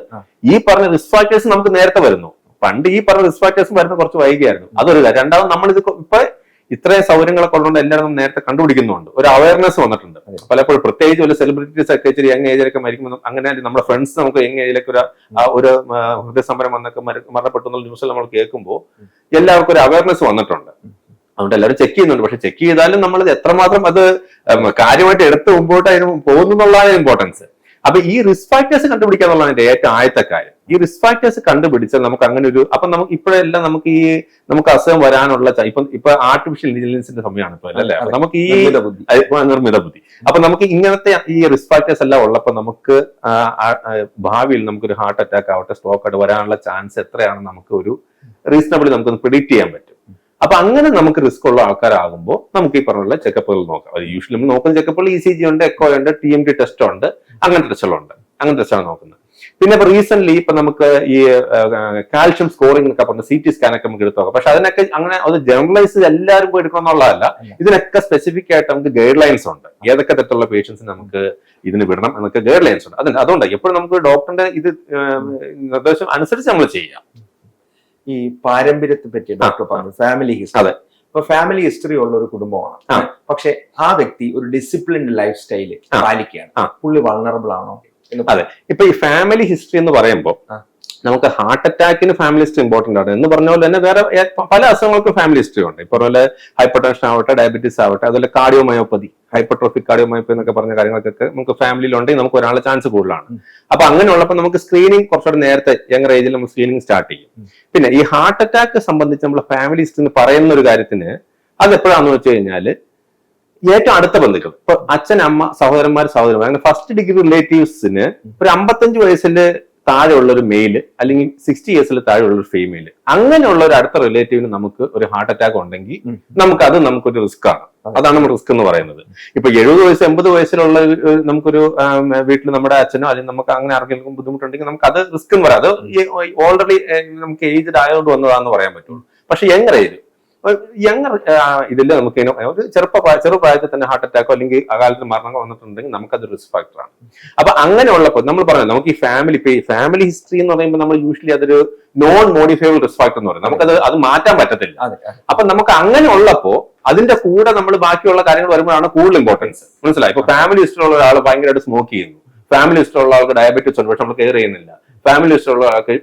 ഈ പറഞ്ഞ റിസ്ക് ഫാക്ടേഴ്സ് നമുക്ക് നേരത്തെ വരുന്നു. പണ്ട് ഈ പറഞ്ഞ റിസ്ക് ഫാക്ടേഴ്സ് വരുന്ന കുറച്ച് വൈകിയായിരുന്നു, അതൊരു കാര്യം. രണ്ടാമത് നമ്മളിത് ഇപ്പൊ ഇത്രയും സൗകര്യങ്ങളൊക്കെ ഉള്ളതുകൊണ്ട് എല്ലാവരും നേരത്തെ കണ്ടുപിടിക്കുന്നുണ്ട്, ഒരു അവയർനെസ് വന്നിട്ടുണ്ട്. പലപ്പോഴും പ്രത്യേകിച്ച് ഒരു സെലിബ്രിറ്റീസ് ഒക്കെ ഇച്ചിരി യങ് ഏജിലൊക്കെ മരിക്കുമ്പോൾ, അങ്ങനെ നമ്മുടെ ഫ്രണ്ട്സ് നമുക്ക് യങ് ഏജിലൊക്കെ ഒരു ഹൃദയസമരം വന്നൊക്കെ മരണപ്പെട്ടു എന്നുള്ള ന്യൂസിൽ നമ്മൾ കേൾക്കുമ്പോൾ എല്ലാവർക്കും ഒരു അവയർനെസ് വന്നിട്ടുണ്ട്. അതുകൊണ്ട് എല്ലാവരും ചെക്ക് ചെയ്യുന്നുണ്ട്. പക്ഷെ ചെക്ക് ചെയ്താലും നമ്മൾ എത്രമാത്രം അത് കാര്യമായിട്ട് എടുത്ത് മുമ്പോട്ട് അതിന് പോകുന്നു എന്നുള്ളതാണ് ഇമ്പോർട്ടൻസ്. അപ്പൊ ഈ റിസ്ക് ഫാക്ടേഴ്സ് കണ്ടുപിടിക്കുക എന്നുള്ളതിന്റെ ഏറ്റവും ആദ്യത്തെ കാര്യം. ഈ റിസ്ക് ഫാക്ടേഴ്സ് കണ്ടുപിടിച്ചാൽ നമുക്ക് അങ്ങനെ ഒരു അപ്പൊ നമുക്ക് ഇപ്പോഴെല്ലാം നമുക്ക് അസുഖം വരാനുള്ള ഇപ്പൊ ആർട്ടിഫിഷ്യൽ ഇന്റലിജൻസിന്റെ സമയമാണ് ഇപ്പൊ അല്ലേ, നമുക്ക് ഈ നിർമ്മിത ബുദ്ധി. അപ്പൊ നമുക്ക് ഇങ്ങനത്തെ ഈ റിസ്ക് ഫാക്ടേഴ്സ് എല്ലാം ഉള്ളപ്പോൾ നമുക്ക് ഭാവിയിൽ നമുക്കൊരു ഹാർട്ട് അറ്റാക്ക് ആവട്ടെ, സ്ട്രോക്ക് ആയിട്ട് വരാനുള്ള ചാൻസ് എത്രയാണെന്ന് നമുക്ക് ഒരു റീസണബിളി നമുക്കൊന്ന് പ്രിഡിക്റ്റ് ചെയ്യാൻ പറ്റും. അപ്പൊ അങ്ങനെ നമുക്ക് റിസ്ക് ഉള്ള ആൾക്കാരാകുമ്പോൾ നമുക്ക് ഈ പറഞ്ഞുള്ള ചെക്കപ്പുകൾ നോക്കാം. യൂഷ്വലി നമ്മൾ നോക്കുന്ന ചെക്കപ്പുകൾ ECG ഉണ്ട്, എക്കോ ഉണ്ട്, TMT ടെസ്റ്റ് ഉണ്ട്, അങ്ങനത്തെ ടെസ്റ്റുകളുണ്ട്. അങ്ങനത്തെ ടെസ്റ്റാണ് നോക്കുന്നത്. പിന്നെ ഇപ്പൊ റീസെന്റ് ഇപ്പൊ നമുക്ക് ഈ കാൽഷ്യം സ്കോറിംഗ് ഒക്കെ പറഞ്ഞ CT സ്കാനൊക്കെ നമുക്ക് എടുത്തു നോക്കാം. പക്ഷെ അതിനൊക്കെ അങ്ങനെ അത് ജനറലൈസ് എല്ലാവരും പോയി എടുക്കണം എന്നുള്ളതല്ല. ഇതിനൊക്കെ സ്പെസിഫിക് ആയിട്ട് നമുക്ക് ഗൈഡ് ലൈൻസ് ഉണ്ട്. ഏതൊക്കെ തരത്തിലുള്ള പേഷ്യൻസിന് നമുക്ക് ഇതിന് വിടണം എന്നൊക്കെ ഗൈഡ് ലൈൻസ് ഉണ്ട്. അതുകൊണ്ട് എപ്പോഴും നമുക്ക് ഡോക്ടറിന്റെ ഇത് നിർദ്ദേശം അനുസരിച്ച് നമ്മൾ ചെയ്യാം. ഈ പാരമ്പര്യത്തെ പറ്റി ഡോക്ടർ പറഞ്ഞു, ഫാമിലി ഹിസ്റ്ററി. അതെ, ഇപ്പൊ ഫാമിലി ഹിസ്റ്ററി ഉള്ള ഒരു കുടുംബമാണ്, പക്ഷെ ആ വ്യക്തി ഒരു ഡിസിപ്ലിൻഡ് ലൈഫ് സ്റ്റൈല് പാലിക്കുകയാണ്, പുള്ളി വൾണറബിൾ ആണോ? അതെ, ഇപ്പൊ ഈ ഫാമിലി ഹിസ്റ്ററി എന്ന് പറയുമ്പോൾ നമുക്ക് ഹാർട്ട് അറ്റാക്കിന് ഫാമിലി ഹിസ്റ്ററി ഇമ്പോർട്ടന്റ് ആണ്. എന്ന് പറഞ്ഞ പോലെ തന്നെ വേറെ പല അസുഖങ്ങൾക്കും ഫാമിലി ഹിസ്റ്ററി ഉണ്ട്. ഇപ്പൊ പോലെ ഹൈപ്പർ ടെൻഷൻ ആവട്ടെ, ഡയബറ്റീസ് ആവട്ടെ, അതുപോലെ കാർഡിയോമയോപ്പതി, ഹൈപ്പർട്രോഫിക് കാർഡിയോമയോപ്പതി എന്നൊക്കെ പറഞ്ഞ കാര്യങ്ങൾക്കൊക്കെ നമുക്ക് ഫാമിലിയിലുണ്ടെങ്കിൽ നമുക്ക് ഒരാളെ ചാൻസ് കൂടുതലാണ്. അപ്പൊ അങ്ങനെയുള്ളപ്പോൾ നമുക്ക് സ്ക്രീനിങ് കുറച്ചുകൂടെ നേരത്തെ യങ്ങർ ഏജിൽ നമ്മൾ സ്ക്രീനിങ് സ്റ്റാർട്ട് ചെയ്യും. പിന്നെ ഈ ഹാർട്ട് അറ്റാക്ക് സംബന്ധിച്ച് നമ്മൾ ഫാമിലി ഹിസ്റ്ററി എന്ന് പറയുന്ന ഒരു കാര്യത്തിന് അത് എപ്പോഴാണെന്ന് വെച്ച് കഴിഞ്ഞാൽ ഏറ്റവും അടുത്ത ബന്ധുക്കൾ, ഇപ്പൊ അച്ഛൻ, അമ്മ, സഹോദരന്മാർ, അങ്ങനെ ഫസ്റ്റ് ഡിഗ്രി റിലേറ്റീവ്സിന് ഒരു 55 വയസ്സിൽ താഴെയുള്ള ഒരു മെയില് അല്ലെങ്കിൽ 60 ഇയേഴ്സിൽ താഴെയുള്ള ഒരു ഫീമെയില്, അങ്ങനെയുള്ള ഒരു അടുത്ത റിലേറ്റീവിന് നമുക്ക് ഒരു ഹാർട്ട് അറ്റാക്ക് ഉണ്ടെങ്കിൽ നമുക്കൊരു റിസ്ക് ആണ്. അതാണ് നമ്മൾ റിസ്ക് എന്ന് പറയുന്നത്. ഇപ്പൊ 70 വയസ്സ് 80 വയസ്സിലുള്ള നമുക്കൊരു വീട്ടിൽ നമ്മുടെ അച്ഛനോ അല്ലെങ്കിൽ നമുക്ക് അങ്ങനെ ആർക്കെങ്കിലും ബുദ്ധിമുട്ടുണ്ടെങ്കിൽ നമുക്ക് അത് റിസ്ക് എന്ന് പറയാം. അത് ഓൾറെഡി നമുക്ക് ഏജ്ഡ് ആയതുകൊണ്ട് വന്നതാണെന്ന് പറയാൻ പറ്റുള്ളൂ. പക്ഷെ യങ്ങർ ഇതിൽ നമുക്ക് ഒരു ചെറുപ്രായത്തിൽ തന്നെ ഹാർട്ട് അറ്റാക്കോ അല്ലെങ്കിൽ അകാലത്തിൽ മരണമോ വന്നിട്ടുണ്ടെങ്കിൽ നമുക്കത് റിസ്ക് ഫാക്ടറാണ്. അപ്പൊ അങ്ങനെയുള്ളപ്പോൾ നമ്മൾ പറഞ്ഞത് നമുക്ക് ഈ ഫാമിലി ഹിസ്റ്ററി എന്ന് പറയുമ്പോൾ നമ്മൾ യൂഷ്വലി അതൊരു നോൺ മോഡിഫൈബിൾ റിസ്ക് ഫാക്ടർ എന്ന് പറയും. നമുക്കത് മാറ്റാൻ പറ്റത്തില്ല. അപ്പൊ നമുക്ക് അങ്ങനെ ഉള്ളപ്പോ അതിന്റെ കൂടെ നമ്മൾ ബാക്കിയുള്ള കാര്യങ്ങൾ വരുമ്പോഴാണ് കൂടുതൽ ഇമ്പോർട്ടൻസ്. മനസ്സിലായി? ഇപ്പൊ ഫാമിലി ഹിസ്റ്ററി ഉള്ള ഒരാൾ ഭയങ്കരമായിട്ട് സ്മോക്ക് ചെയ്യുന്നു, ഫാമിലി ഹിസ്റ്ററി ഉള്ള ആൾക്ക് ഡയബറ്റീസ് ഉണ്ട്, പക്ഷെ നമ്മൾ കെയർ ചെയ്യുന്നില്ല. ഫാമിലി ഹിസ്റ്ററി ഉള്ള ആൾക്ക്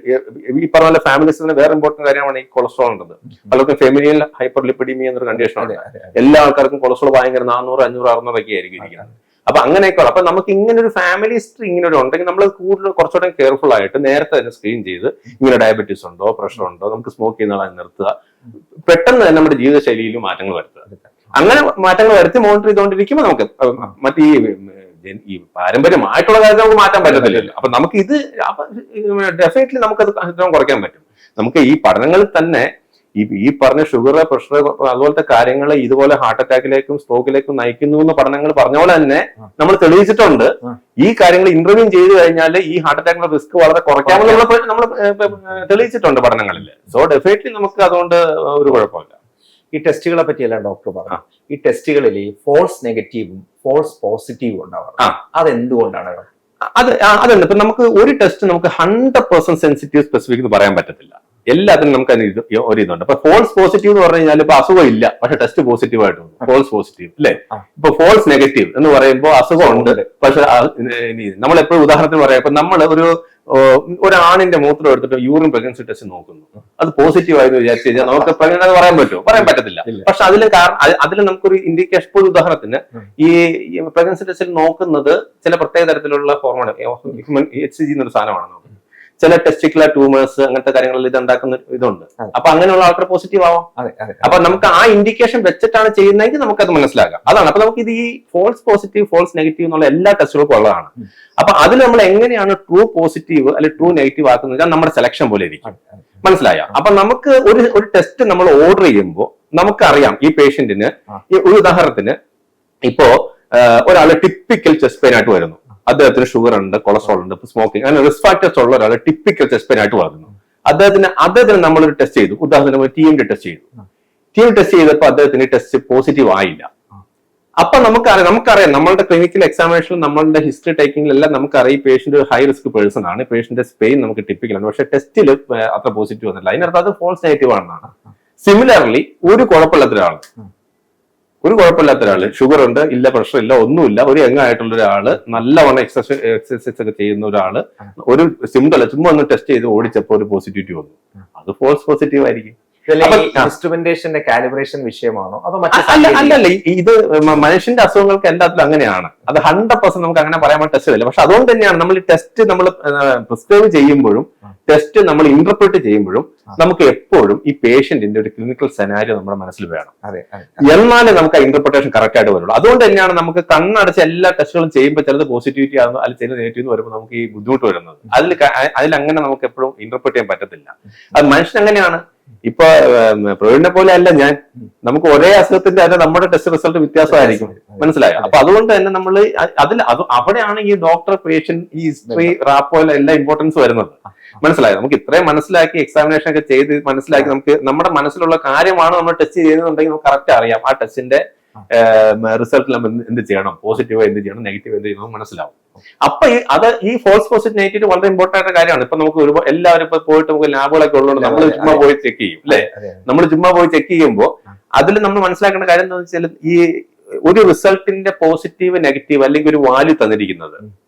ഈ പറഞ്ഞ ഫാമിലി ഹിസ്റ്ററിന് വേറെ ഇമ്പോർട്ടന്റ് കാര്യമാണ് ഈ കൊളസ്ട്രോൾ ഉള്ളത്. പലർക്കും ഫെമിനിയൽ ഹൈപ്പർലിപ്പിഡീമിയ എന്നൊരു കണ്ടീഷനാണ്. എല്ലാ ആൾക്കാർക്കും കൊളസ്ട്രോൾ ഭയങ്കര 400, 500, 600 ഒക്കെ ആയിരിക്കും ഇരിക്കുന്നത്. അപ്പൊ അങ്ങനെയൊക്കെ അപ്പൊ നമുക്ക് ഇങ്ങനെ ഒരു ഫാമിലി ഹിസ്റ്ററി ഇങ്ങനെ ഒരു ഉണ്ടെങ്കിൽ നമ്മൾ കൂടുതൽ കുറച്ചുകൂടെ കെയർഫുൾ ആയിട്ട് നേരത്തെ തന്നെ സ്ക്രീൻ ചെയ്ത് ഇങ്ങനെ ഡയബറ്റീസ് ഉണ്ടോ, പ്രഷർ ഉണ്ടോ, നമുക്ക് സ്മോക്ക് ചെയ്യുന്ന ആളെ നിർത്തുക, പെട്ടെന്ന് തന്നെ നമ്മുടെ ജീവിതശൈലിയിൽ മാറ്റങ്ങൾ വരുത്തുക. അങ്ങനെ മാറ്റങ്ങൾ വരുത്തി മോണിറ്റർ ചെയ്തുകൊണ്ടിരിക്കുമ്പോൾ നമുക്ക് മറ്റേ ഈ പാരമ്പര്യമായിട്ടുള്ള കാര്യത്തിൽ നമുക്ക് മാറ്റാൻ പറ്റത്തില്ലല്ലോ. അപ്പൊ നമുക്ക് ഇത് ഡെഫിനറ്റ്ലി നമുക്കത് കുറയ്ക്കാൻ പറ്റും. നമുക്ക് ഈ പഠനങ്ങളിൽ തന്നെ ഈ പറഞ്ഞ ഷുഗർ, പ്രഷർ അതുപോലത്തെ കാര്യങ്ങൾ ഇതുപോലെ ഹാർട്ട് അറ്റാക്കിലേക്കും സ്ട്രോക്കിലേക്കും നയിക്കുന്നു എന്ന് പഠനങ്ങൾ പറഞ്ഞ പോലെ തന്നെ നമ്മൾ തെളിയിച്ചിട്ടുണ്ട്. ഈ കാര്യങ്ങൾ ഇന്റർവ്യൂ ചെയ്ത് കഴിഞ്ഞാൽ ഈ ഹാർട്ട് അറ്റാക്കിന്റെ റിസ്ക് വളരെ കുറയ്ക്കാമെന്നുള്ള നമ്മൾ തെളിയിച്ചിട്ടുണ്ട് പഠനങ്ങളിൽ. സോ ഡെഫിനറ്റ്ലി നമുക്ക് അതുകൊണ്ട് ഒരു കുഴപ്പമില്ല. ഈ ടെസ്റ്റുകളെ പറ്റിയല്ല ഡോക്ടർ പറഞ്ഞു. ഈ ടെസ്റ്റുകളിൽ ഫോൾസ് നെഗറ്റീവും ഫോൾസ് പോസിറ്റീവും ഉണ്ടാവാറ്, അതെന്തുകൊണ്ടാണ്? അതുണ്ട്. ഇപ്പൊ നമുക്ക് ഒരു ടെസ്റ്റ് നമുക്ക് 100% സെൻസിറ്റീവ് സ്പെസിഫിക് എന്ന് പറയാൻ പറ്റത്തില്ല. എല്ലാത്തിനും നമുക്ക് ഒരു ഇതുണ്ട്. ഇപ്പൊ ഫോൾസ് പോസിറ്റീവ് എന്ന് പറഞ്ഞു കഴിഞ്ഞാൽ ഇപ്പൊ അസുഖം ഇല്ല, പക്ഷെ ടെസ്റ്റ് പോസിറ്റീവ് ആയിട്ട് വന്നു, ഫോൾസ് പോസിറ്റീവ് അല്ലേ. ഇപ്പൊ ഫോൾസ് നെഗറ്റീവ് എന്ന് പറയുമ്പോൾ അസുഖം ഉണ്ട്, പക്ഷെ നമ്മൾ എപ്പോഴും ഉദാഹരണത്തിന് പറയാം, ഇപ്പൊ നമ്മൾ ഒരു ആണിന്റെ മൂത്രം എടുത്തിട്ട് യൂറിൻ പ്രഗ്നൻസി ടെസ്റ്റ് നോക്കുന്നു, അത് പോസിറ്റീവ് ആയെന്ന് വിചാരിച്ചു കഴിഞ്ഞാൽ നമുക്ക് പ്രഗ്നന്റ് പറയാൻ പറ്റുമോ? പറയാൻ പറ്റത്തില്ല. പക്ഷെ അതിൽ നമുക്കൊരു ഇൻഡിക്കേഷൻ, ഇപ്പോൾ ഉദാഹരണത്തിന് ഈ പ്രഗ്നൻസി ടെസ്റ്റിൽ നോക്കുന്നത് ചില പ്രത്യേക തരത്തിലുള്ള ഹോർമോൺ HCG എന്നൊരു സാധനമാണ് നോക്കുന്നത്. ചില ടെസ്റ്റിക്കുലർ ട്യൂമേഴ്സ് അങ്ങനത്തെ കാര്യങ്ങളിൽ ഇത് ഉണ്ടാക്കുന്ന ഇതുണ്ട്. അപ്പൊ അങ്ങനെയുള്ള ആൾക്കാർ പോസിറ്റീവ് ആവാം. അപ്പൊ നമുക്ക് ആ ഇൻഡിക്കേഷൻ വെച്ചിട്ടാണ് ചെയ്യുന്നതെങ്കിൽ നമുക്കത് മനസ്സിലാക്കാം. അതാണ്. അപ്പൊ നമുക്ക് ഇത് ഈ ഫോൾസ് പോസിറ്റീവ്, ഫോൾസ് നെഗറ്റീവ് എന്നുള്ള എല്ലാ ടെസ്റ്റുകൾക്കും ഉള്ളതാണ്. അപ്പൊ അതിൽ നമ്മൾ എങ്ങനെയാണ് ട്രൂ പോസിറ്റീവ് അല്ലെങ്കിൽ ട്രൂ നെഗറ്റീവ് ആക്കുന്നത് നമ്മുടെ സെലക്ഷൻ പോലെ ഇരിക്കും. മനസ്സിലായ? അപ്പൊ നമുക്ക് ഒരു ടെസ്റ്റ് നമ്മൾ ഓർഡർ ചെയ്യുമ്പോൾ നമുക്കറിയാം ഈ പേഷ്യന്റിന്, ഒരു ഉദാഹരണത്തിന് ഇപ്പോ ഒരാള് ടിപ്പിക്കൽ ചെസ്റ്റ് പെയിൻ ആയിട്ട് വരുന്നു, അദ്ദേഹത്തിന് ഷുഗർ ഉണ്ട്, കൊളസ്ട്രോൾ ഉണ്ട്, സ്മോക്കിംഗ്, അങ്ങനെ റിസ്ക് ഫാക്ടേഴ്സ് ഉള്ള ഒരാൾ ടിപ്പിക്കൽ ചെസ്റ്റ് പെയിൻ ആയിട്ട് വരുന്നു. അദ്ദേഹത്തിന് നമ്മളൊരു ടെസ്റ്റ് ചെയ്തു, ഉദാഹരണത്തിന് TMT ടെസ്റ്റ് ചെയ്തു. TMT ടെസ്റ്റ് ചെയ്തപ്പോൾ അദ്ദേഹത്തിന് ടെസ്റ്റ് പോസിറ്റീവ് ആയില്ല. അപ്പൊ നമുക്കറിയാം നമ്മളുടെ ക്ലിനിക്കൽ എക്സാമിനേഷനിൽ നമ്മളുടെ ഹിസ്റ്ററി ടേക്കിംഗിലെല്ലാം നമുക്കറിയാം ഈ പേഷ്യന്റ് ഒരു ഹൈ റിസ്ക് പേഴ്സൺ ആണ്, പേഷ്യന്റ് പെയിൻ നമുക്ക് ടിപ്പിക്കലാണ്, പക്ഷെ ടെസ്റ്റിൽ അത്ര പോസിറ്റീവ് വന്നില്ല. അതിനർത്ഥം അത് ഫോൾസ് നെഗറ്റീവ് ആണെന്നാണ്. സിമിലർലി ഒരു കുഴപ്പമില്ലാത്ത ഒരാള് ഷുഗർ ഉണ്ട്, ഇല്ല പ്രഷർ ഇല്ല, ഒന്നുമില്ല, ഒരു യങ് ആയിട്ടുള്ള ഒരാള്, നല്ലവണ്ണം എക്സസൈസ് ഒക്കെ ചെയ്യുന്ന ഒരാള്, ഒരു സിംറ്റം ചുമ്മാ ഒന്ന് ടെസ്റ്റ് ചെയ്ത് ഓടിച്ചപ്പോൾ ഒരു പോസിറ്റിവിറ്റി വന്നു, അത് ഫോൾസ് പോസിറ്റീവ് ആയിരിക്കും. ഇൻസ്ട്രുമെന്റേഷന്റെ കാലിബ്രേഷൻ വിഷയമാണോ അതോ അല്ലല്ല, ഇത് മനുഷ്യന്റെ അസുഖങ്ങൾക്ക് എല്ലാത്തിലും അങ്ങനെയാണ്. അത് 100% നമുക്ക് അങ്ങനെ പറയാൻ പറ്റുന്ന ടെസ്റ്റ് ഇല്ല. പക്ഷെ അതുകൊണ്ട് തന്നെയാണ് നമ്മൾ ടെസ്റ്റ് നമ്മൾ പ്രിസ്ക്രൈബ് ചെയ്യുമ്പോഴും ടെസ്റ്റ് നമ്മൾ ഇന്റർപ്രറ്റ് ചെയ്യുമ്പോഴും നമുക്ക് എപ്പോഴും ഈ പേഷ്യന്റിന്റെ ഒരു ക്ലിനിക്കൽ സെനാരിയോ നമ്മുടെ മനസ്സിൽ വേണം. എന്നാലേ നമുക്ക് ആ ഇന്റർപ്രിട്ടേഷൻ കറക്റ്റ് ആയിട്ട് വരുള്ളൂ. അതുകൊണ്ട് തന്നെയാണ് നമുക്ക് കണ്ണടച്ച് എല്ലാ ടെസ്റ്റുകളും ചെയ്യുമ്പോൾ ചിലത് പോസിറ്റിവിറ്റി ആകുന്നു, അല്ലെങ്കിൽ ചിലത് നെഗറ്റീവ് വരുമ്പോൾ നമുക്ക് ഈ ബുദ്ധിമുട്ട് വരുന്നത്. അതിലങ്ങനെ നമുക്ക് എപ്പോഴും ഇന്റർപ്രറ്റ് ചെയ്യാൻ പറ്റത്തില്ല. അത് മനുഷ്യൻ അങ്ങനെയാണ്. ഇപ്പൊ പ്രവീണിനെ പോലെ അല്ല ഞാൻ, നമുക്ക് ഒരേ അസുഖത്തിന്റെ തന്നെ നമ്മുടെ ടെസ്റ്റ് റിസൾട്ട് വ്യത്യാസമായിരിക്കും. മനസ്സിലായോ? അപ്പൊ അതുകൊണ്ട് തന്നെ നമ്മൾ അവിടെയാണ് ഈ ഡോക്ടർ പേഷ്യന്റ് ഈ ഹിസ്റ്ററി റാപ്പോയിലെ എല്ലാ ഇമ്പോർട്ടൻസ് വരുന്നത്. മനസ്സിലായോ? നമുക്ക് ഇത്രയും മനസ്സിലാക്കി എക്സാമിനേഷൻ ഒക്കെ ചെയ്ത് മനസ്സിലാക്കി നമുക്ക് നമ്മുടെ മനസ്സിലുള്ള കാര്യമാണ് നമ്മൾ ടെസ്റ്റ് ചെയ്യുന്നുണ്ടെങ്കിൽ നമുക്ക് കറക്റ്റ് അറിയാം ആ ടെസ്റ്റിന്റെ റിസൾട്ടിൽ നമ്മൾ എന്ത് ചെയ്യണം, പോസിറ്റീവ് എന്ത് ചെയ്യണം, നെഗറ്റീവ് എന്ത് ചെയ്യണം മനസ്സിലാവും. അപ്പൊ ഈ ഫോൾസ് പോസിറ്റീവ് നെഗറ്റീവ് വളരെ ഇമ്പോർട്ടന്റ് ആയിട്ട് കാര്യമാണ്. ഇപ്പൊ നമുക്ക് ഒരുപാട് എല്ലാവരും ഇപ്പൊ പോയിട്ട് നമുക്ക് ലാബുകളൊക്കെ ഉള്ളതുകൊണ്ട് നമ്മൾ ചുമ്മാ പോയി ചെക്ക് ചെയ്യും അല്ലെ? നമ്മൾ ചുമ്മാ പോയി ചെക്ക് ചെയ്യുമ്പോൾ അതിൽ നമ്മൾ മനസ്സിലാക്കേണ്ട കാര്യം എന്താണെന്ന് വെച്ചാൽ ഈ ഒരു റിസൾട്ടിന്റെ പോസിറ്റീവ് നെഗറ്റീവ് അല്ലെങ്കിൽ ഒരു വാല്യൂ തന്നിരിക്കുന്നത്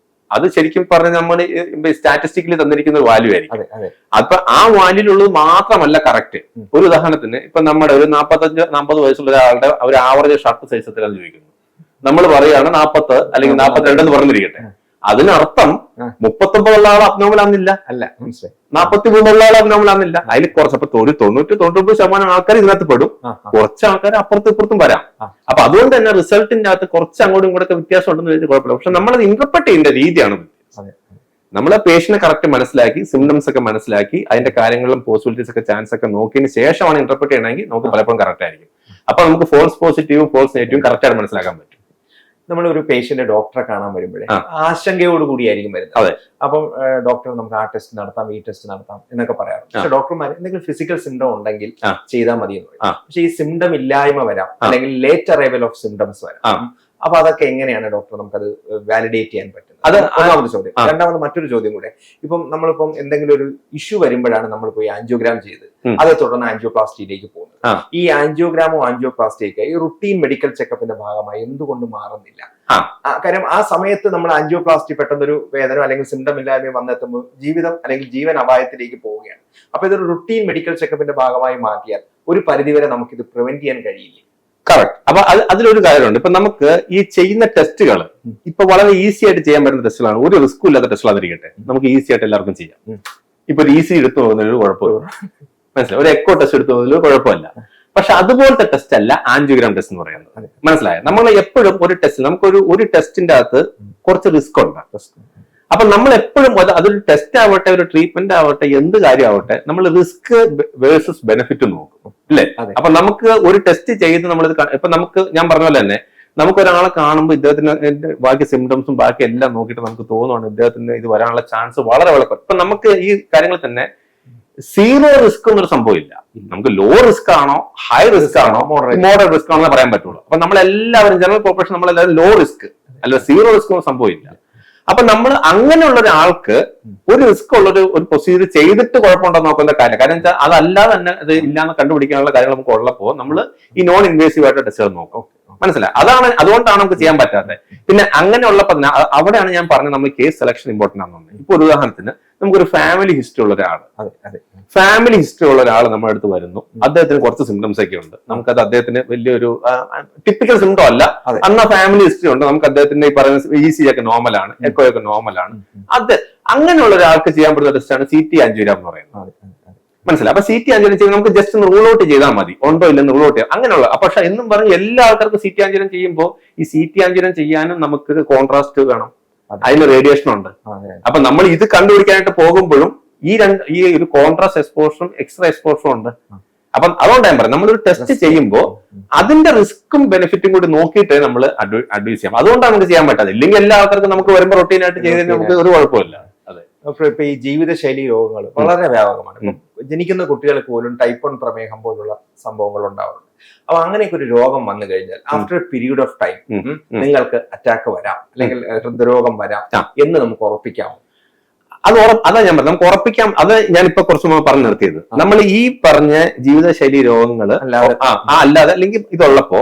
അത് ശരിക്കും പറഞ്ഞ നമ്മൾ സ്റ്റാറ്റിസ്റ്റിക്കലി തന്നിരിക്കുന്ന ഒരു വാല്യൂ ആയിരിക്കും. അപ്പൊ ആ വാല്യൂലുള്ളത് മാത്രമല്ല കറക്റ്റ്. ഒരു ഉദാഹരണത്തിന് ഇപ്പൊ നമ്മുടെ ഒരു 45-50 വയസ്സുള്ള ഒരാളുടെ ഒരു ആവറേജ് ഷർട്ട് സൈസ് എത്രയാണെന്ന് ചോദിക്കുന്നു. നമ്മൾ പറയുകയാണ് 40 അല്ലെങ്കിൽ 42 എന്ന് പറഞ്ഞിരിക്കട്ടെ. അതിനർത്ഥം 39 ഉള്ള ആൾ അബ്നോർമൽ ആകുന്നില്ല, അല്ല 43 ഉള്ള ആൾ അബ്നോർമൽ ആകുന്നില്ല. അതിൽ കുറച്ച് അപ്പൊ 90-99% ആൾക്കാർ ഇതിനകത്ത് പെടും, കുറച്ച് ആൾക്കാർ അപ്പുറത്തും ഇപ്പുറത്തും വരാം. അപ്പൊ അതുകൊണ്ട് തന്നെ റിസൾട്ടിന്റെ അകത്ത് കുറച്ച് അങ്ങോട്ടും ഇങ്ങോട്ടൊക്കെ വ്യത്യാസം ഉണ്ടെന്ന് വെച്ചാൽ കുഴപ്പമില്ല. പക്ഷെ നമ്മളത് ഇന്റർപ്രറ്റ് ചെയ്യേണ്ട രീതിയാണ്. നമ്മളെ പേഷ്യനെ കറക്റ്റ് മനസ്സിലാക്കി സിംറ്റംസ് ഒക്കെ മനസ്സിലാക്കി അതിന്റെ കാര്യങ്ങളും പോസിബിലിറ്റീസ് ഒക്കെ ചാൻസ് ഒക്കെ നോക്കിയതിന് ശേഷമാണ് ഇന്റർപ്രറ്റ് ചെയ്യണമെങ്കിൽ നമുക്ക് പലപ്പോഴും കറക്റ്റ് ആയിരിക്കും. അപ്പൊ നമുക്ക് ഫോൾസ് പോസിറ്റീവും ഫോൾസ് നെഗറ്റീവും കറക്റ്റ് ആയിട്ട് മനസ്സിലാക്കാൻ പറ്റും. നമ്മൾ ഒരു പേഷ്യന്റ് ഡോക്ടറെ കാണാൻ വരുമ്പോഴേ ആശങ്കയോട് കൂടിയായിരിക്കും വരുന്നത്. അപ്പം ഡോക്ടർ നമുക്ക് ആ ടെസ്റ്റ് നടത്താം, ഈ ടെസ്റ്റ് നടത്താം എന്നൊക്കെ പറയാറ്. പക്ഷെ ഡോക്ടർമാർ എന്തെങ്കിലും ഫിസിക്കൽ സിംറ്റം ഉണ്ടെങ്കിൽ ചെയ്താൽ മതി എന്ന് പറയും. പക്ഷെ ഈ സിംറ്റം ഇല്ലായ്മ വരാം, അല്ലെങ്കിൽ ലേറ്റ് അറൈവൽ ഓഫ് സിംറ്റംസ് വരാം. അപ്പൊ അതൊക്കെ എങ്ങനെയാണ് ഡോക്ടർ നമുക്കത് വാലിഡേറ്റ് ചെയ്യാൻ പറ്റുന്നത്? അത് ഒന്നാമത് ചോദ്യം. രണ്ടാമത് മറ്റൊരു ചോദ്യം കൂടെ, ഇപ്പം നമ്മളിപ്പം എന്തെങ്കിലും ഒരു ഇഷ്യൂ വരുമ്പോഴാണ് നമ്മൾ പോയി ആൻജിയോഗ്രാം ചെയ്ത് അതേ തുടർന്ന് ആൻജിയോപ്ലാസ്റ്റിയിലേക്ക് പോകുന്നത്. ഈ ആൻജിയോഗ്രാമോ ആൻജിയോപ്ലാസ്റ്റിയൊക്കെ ഈ റുട്ടീൻ മെഡിക്കൽ ചെക്കപ്പിന്റെ ഭാഗമായി എന്തുകൊണ്ട് മാറുന്നില്ല? കാര്യം ആ സമയത്ത് നമ്മൾ ആൻജിയോപ്ലാസ്റ്റി പെട്ടെന്നൊരു വേദന അല്ലെങ്കിൽ സിംറ്റം ഇല്ലായ്മ വന്നെത്തുമ്പോൾ ജീവിതം അല്ലെങ്കിൽ ജീവൻ അപായത്തിലേക്ക് പോവുകയാണ്. അപ്പൊ ഇതൊരു റുട്ടീൻ മെഡിക്കൽ ചെക്കപ്പിന്റെ ഭാഗമായി മാറ്റിയാൽ ഒരു പരിധിവരെ നമുക്കിത് പ്രിവെന്റ് ചെയ്യാൻ കഴിയില്ല. കറക്റ്റ്. അപ്പൊ അതിലൊരു കാര്യമുണ്ട്. ഇപ്പൊ നമുക്ക് ഈ ചെയ്യുന്ന ടെസ്റ്റുകൾ ഇപ്പൊ വളരെ ഈസി ആയിട്ട് ചെയ്യാൻ പറ്റുന്ന ടെസ്റ്റുകളാണ്. ഒരു റിസ്ക്കും ഇല്ലാത്ത ടെസ്റ്റുകളാതിരിക്കട്ടെ, നമുക്ക് ഈസി ആയിട്ട് എല്ലാവർക്കും ചെയ്യാം. ഇപ്പൊ ഒരു ഈസി എടുത്തു പോകുന്നതിൽ കുഴപ്പമില്ല, മനസ്സിലായി? ഒരു എക്കോ ടെസ്റ്റ് എടുത്തു പോകുന്നതിൽ കുഴപ്പമില്ല. പക്ഷെ അതുപോലത്തെ ടെസ്റ്റ് അല്ല ആൻജിയോഗ്രാം ടെസ്റ്റ് എന്ന് പറയുന്നത്. മനസ്സിലായോ? നമ്മൾ എപ്പോഴും ഒരു ടെസ്റ്റ് ഒരു ടെസ്റ്റിന്റെ അകത്ത് കുറച്ച് റിസ്ക് ഉണ്ട്. അപ്പൊ നമ്മൾ എപ്പോഴും അതൊരു ടെസ്റ്റ് ആവട്ടെ, ഒരു ട്രീറ്റ്മെന്റ് ആവട്ടെ, എന്ത് കാര്യമാവട്ടെ, നമ്മൾ റിസ്ക് വേഴ്സസ് ബെനിഫിറ്റ് നോക്കും അല്ലേ? അപ്പൊ നമുക്ക് ഒരു ടെസ്റ്റ് ചെയ്ത് നമ്മളിത് ഇപ്പൊ നമുക്ക് ഞാൻ പറഞ്ഞ പോലെ തന്നെ നമുക്ക് ഒരാളെ കാണുമ്പോൾ ഇദ്ദേഹത്തിന് ബാക്കി സിംറ്റംസും ബാക്കി എല്ലാം നോക്കിയിട്ട് നമുക്ക് തോന്നുവാണ് ഇദ്ദേഹത്തിന് ഇത് വരാനുള്ള ചാൻസ് വളരെ വളരെ. ഇപ്പൊ നമുക്ക് ഈ കാര്യങ്ങൾ തന്നെ സീറോ റിസ്ക് എന്നൊരു സംഭവം ഇല്ല. നമുക്ക് ലോ റിസ്ക് ആണോ, ഹൈ റിസ്ക് ആണോ, മോഡറേറ്റ് റിസ്ക് ആണോ എന്ന് പറയാൻ പറ്റുള്ളൂ. അപ്പൊ നമ്മളെല്ലാവരും ജനറൽ പോപ്പുലേഷൻ നമ്മളെല്ലാവരും ലോ റിസ്ക് അല്ല, സീറോ റിസ്ക് ഒന്നും സംഭവം ഇല്ല. അപ്പൊ നമ്മൾ അങ്ങനെയുള്ള ഒരാൾക്ക് ഒരു റിസ്ക് ഉള്ള ഒരു പ്രൊസീജിയർ ചെയ്തിട്ട് കുഴപ്പമുണ്ടോ നോക്കുന്ന കാര്യം വെച്ചാൽ അതല്ലാതെ തന്നെ അത് ഇല്ലാന്ന് കണ്ടുപിടിക്കാനുള്ള കാര്യങ്ങൾ നമുക്ക് ഉള്ളപ്പോൾ നമ്മൾ ഈ നോൺ ഇൻവേസീവ് ആയിട്ട് ടെസ്റ്റുകൾ നോക്കും. മനസ്സിലായി? അതുകൊണ്ടാണ് നമുക്ക് ചെയ്യാൻ പറ്റാത്തത്. പിന്നെ അങ്ങനെയുള്ളപ്പോൾ അവിടെയാണ് ഞാൻ പറഞ്ഞത് നമ്മൾ കേസ് സെലക്ഷൻ ഇമ്പോർട്ടന്റ് ആണെന്ന്. ഇപ്പൊ ഒരു ഉദാഹരണത്തിന് നമുക്കൊരു ഫാമിലി ഹിസ്റ്ററി ഉള്ള ഒരാൾ നമ്മുടെ അടുത്ത് വരുന്നു. അദ്ദേഹത്തിന് കുറച്ച് സിംറ്റംസ് ഒക്കെ ഉണ്ട്. നമുക്കത് അദ്ദേഹത്തിന് വലിയൊരു ടിപ്പിക്കൽ സിംറ്റം അല്ല, അന്ന് ഫാമിലി ഹിസ്റ്ററി ഉണ്ട്. നമുക്ക് അദ്ദേഹത്തിന്റെ ഈ പറയുന്ന ECG ഒക്കെ നോർമലാണ്, എക്കോ ഒക്കെ നോർമലാണ്. അങ്ങനെയുള്ള ഒരാൾക്ക് ചെയ്യാൻ പറ്റുന്ന ടെസ്റ്റാണ് CT ആൻജിയോഗ്രാം എന്ന് പറയുന്നത്. മനസ്സിലായി? അപ്പൊ CT ആൻജിയോഗ്രാം ചെയ്യുമ്പോൾ നമുക്ക് ജസ്റ്റ് ഒന്ന് റൂൾ ഔട്ട് ചെയ്താൽ മതി, ഉണ്ടോ ഇല്ലെന്ന് റൂൾ ഔട്ട് ചെയ്യാം. അങ്ങനെയുള്ള പക്ഷെ എന്നും പറഞ്ഞ് എല്ലാ ആൾക്കാർക്കും CT ആൻജിയോഗ്രാം ചെയ്യുമ്പോൾ ഈ CT ആൻജിയോഗ്രാം ചെയ്യാനും നമുക്ക് കോൺട്രാസ്റ്റ് വേണം, അതിന് റേഡിയേഷൻ ഉണ്ട്. അപ്പൊ നമ്മൾ ഇത് കണ്ടുപിടിക്കാനായിട്ട് പോകുമ്പോഴും ഈ ഒരു കോൺട്രാസ്റ്റ് എക്സ്പോഷറും എക്സ്റേ എക്സ്പോഷറും ഉണ്ട്. അപ്പം അതുകൊണ്ട് ഞാൻ പറയാം, നമ്മളൊരു ടെസ്റ്റ് ചെയ്യുമ്പോൾ അതിന്റെ റിസ്ക്കും ബെനിഫിറ്റും കൂടി നോക്കിയിട്ട് നമ്മൾ അഡ്വൈസ് ചെയ്യാം. അതുകൊണ്ടാണ് നമുക്ക് ചെയ്യാൻ പറ്റാതെ. ഇല്ലെങ്കിൽ എല്ലാ ആൾക്കാർക്കും നമുക്ക് വരുമ്പോൾ റൊട്ടീൻ ആയിട്ട് ചെയ്തതിന് നമുക്ക് ഒരു കുഴപ്പമില്ല. അതെ. ഇപ്പൊ ഈ ജീവിതശൈലി രോഗങ്ങൾ വളരെ വ്യാപകമാണ്. ജനിക്കുന്ന കുട്ടികൾക്ക് പോലും ടൈപ്പ് 1 പ്രമേഹം പോലുള്ള സംഭവങ്ങൾ ഉണ്ടാവുന്നുണ്ട്. അപ്പൊ അങ്ങനെയൊക്കെ ഒരു രോഗം വന്നു കഴിഞ്ഞാൽ after A period of time നിങ്ങൾക്ക് അറ്റാക്ക് വരാം, അല്ലെങ്കിൽ ഹൃദ്രോഗം വരാം എന്ന് നമുക്ക് ഉറപ്പിക്കാമോ? അതാ ഞാൻ പറഞ്ഞത്, നമുക്ക് ഉറപ്പിക്കാം. അത് ഞാനിപ്പോ കുറച്ച് മുമ്പ് പറഞ്ഞു നിർത്തിയത്. നമ്മൾ ഈ പറഞ്ഞ ജീവിതശൈലി രോഗങ്ങൾ അല്ലാതെ അല്ലെങ്കിൽ ഇതുള്ളപ്പോ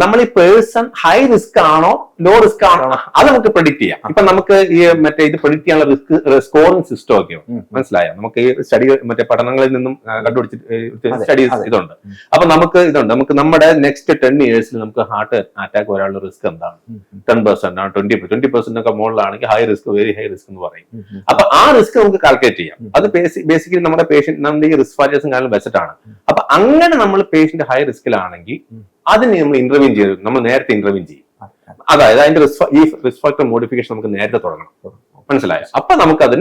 നമ്മൾ ഈ പേഴ്സൺ ഹൈ റിസ്ക് ആണോ ലോ റിസ്ക് ആണോ അത് നമുക്ക് പ്രെഡിക്ട് ചെയ്യാം. ഇപ്പൊ നമുക്ക് ഈ മറ്റേ ഇത് പ്രെഡിക്ട് ചെയ്യാനുള്ള റിസ്ക് സ്കോറിംഗ് സിസ്റ്റം ഒക്കെ മനസ്സിലായോ? നമുക്ക് ഈ സ്റ്റഡി മറ്റേ പഠനങ്ങളിൽ നിന്നും കണ്ടുപിടിച്ചിട്ട് സ്റ്റഡീസ് ഇതുണ്ട്. അപ്പൊ നമുക്ക് ഇതുണ്ട്, നമുക്ക് നമ്മുടെ നെക്സ്റ്റ് 10 years നമുക്ക് ഹാർട്ട് അറ്റാക്ക് വരാനുള്ള റിസ്ക് എന്താണ്? 10% ആണ്, 20% ഒക്കെ മുകളിലാണെങ്കിൽ high risk, very high risk എന്ന് പറയും. അപ്പൊ ആ റിസ്ക് നമുക്ക് കാൽക്കുലേറ്റ് ചെയ്യാം. അത് ബേസിക്കലി നമ്മുടെ പേഷ്യന്റ് നമ്മുടെ ഈ റിസ്ക് ഫാക്ടേഴ്സും കാരണം വെച്ചിട്ടാണ്. അപ്പൊ അങ്ങനെ നമ്മൾ പേഷ്യന്റ് ഹൈ റിസ്കിലാണെങ്കിൽ അതിന് നമ്മൾ ഇന്റർവ്യൂ ചെയ്ത് നമ്മൾ നേരത്തെ ഇന്റർവ്യൂ ചെയ്യും. അതായത് അതിന്റെ റിസ്ക് ഫാക്ടർ മോഡിഫിക്കേഷൻ നമുക്ക് നേരത്തെ തുടങ്ങണം. മനസ്സിലായോ? അപ്പൊ നമുക്ക് അതെ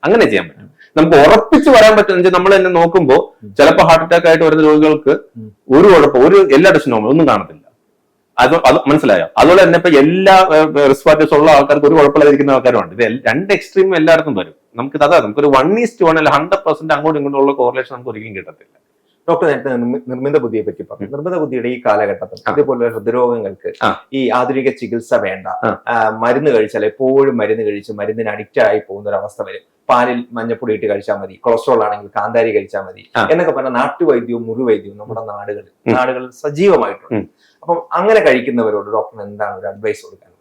അങ്ങനെ ചെയ്യാൻ പറ്റും. നമുക്ക് ഉറപ്പിച്ച് വരാൻ പറ്റുന്ന നമ്മൾ തന്നെ നോക്കുമ്പോൾ ചിലപ്പോൾ ഹാർട്ട് അറ്റാക്ക് ആയിട്ട് വരുന്ന രോഗികൾക്ക് ഒരു കുഴപ്പം, എല്ലാ ടെസ്റ്റും ഒന്നും കാണത്തില്ല. അത് മനസ്സിലായോ? അതുപോലെ തന്നെ ഇപ്പൊ എല്ലാ റിസ്ക് ഫാക്ടേഴ്സ് ഉള്ള ആൾക്കാർക്ക് ഒരു കുഴപ്പമില്ലാതിരിക്കുന്ന ആൾക്കാരുണ്ട്. ഇത് രണ്ട് എക്സ്ട്രീം എല്ലായിടത്തും വരും. നമുക്കൊരു 1:1 അല്ല 100% അങ്ങോട്ടും ഇങ്ങോട്ടും ഉള്ള കോറിലേഷൻ നമുക്ക് ഒരിക്കലും കിട്ടത്തില്ല. ഡോക്ടർ നേരത്തെ നിർമ്മിത ബുദ്ധിയെ പറ്റി പറഞ്ഞു. നിർമ്മിത ബുദ്ധിയുടെ ഈ കാലഘട്ടത്തിൽ ഇതേപോലെ ഹൃദ്രോഗങ്ങൾക്ക് ഈ ആധുനിക ചികിത്സ വേണ്ട, മരുന്ന് കഴിച്ചാൽ എപ്പോഴും മരുന്ന് കഴിച്ച് മരുന്നിന് അഡിക്റ്റ് ആയി പോകുന്ന ഒരു അവസ്ഥ വരും. പാലിൽ മഞ്ഞപ്പൊടി ഇട്ട് കഴിച്ചാൽ മതി, കൊളസ്ട്രോൾ ആണെങ്കിൽ കാന്താരി കഴിച്ചാൽ മതി എന്നൊക്കെ പറഞ്ഞ നാട്ടുവൈദ്യവും മുറിവൈദ്യവും നമ്മുടെ നാടുകളിൽ സജീവമായിട്ടുണ്ട്. അപ്പം അങ്ങനെ കഴിക്കുന്നവരോട് ഡോക്ടറിന് എന്താണ് ഒരു അഡ്വൈസ് കൊടുക്കാനുള്ളത്?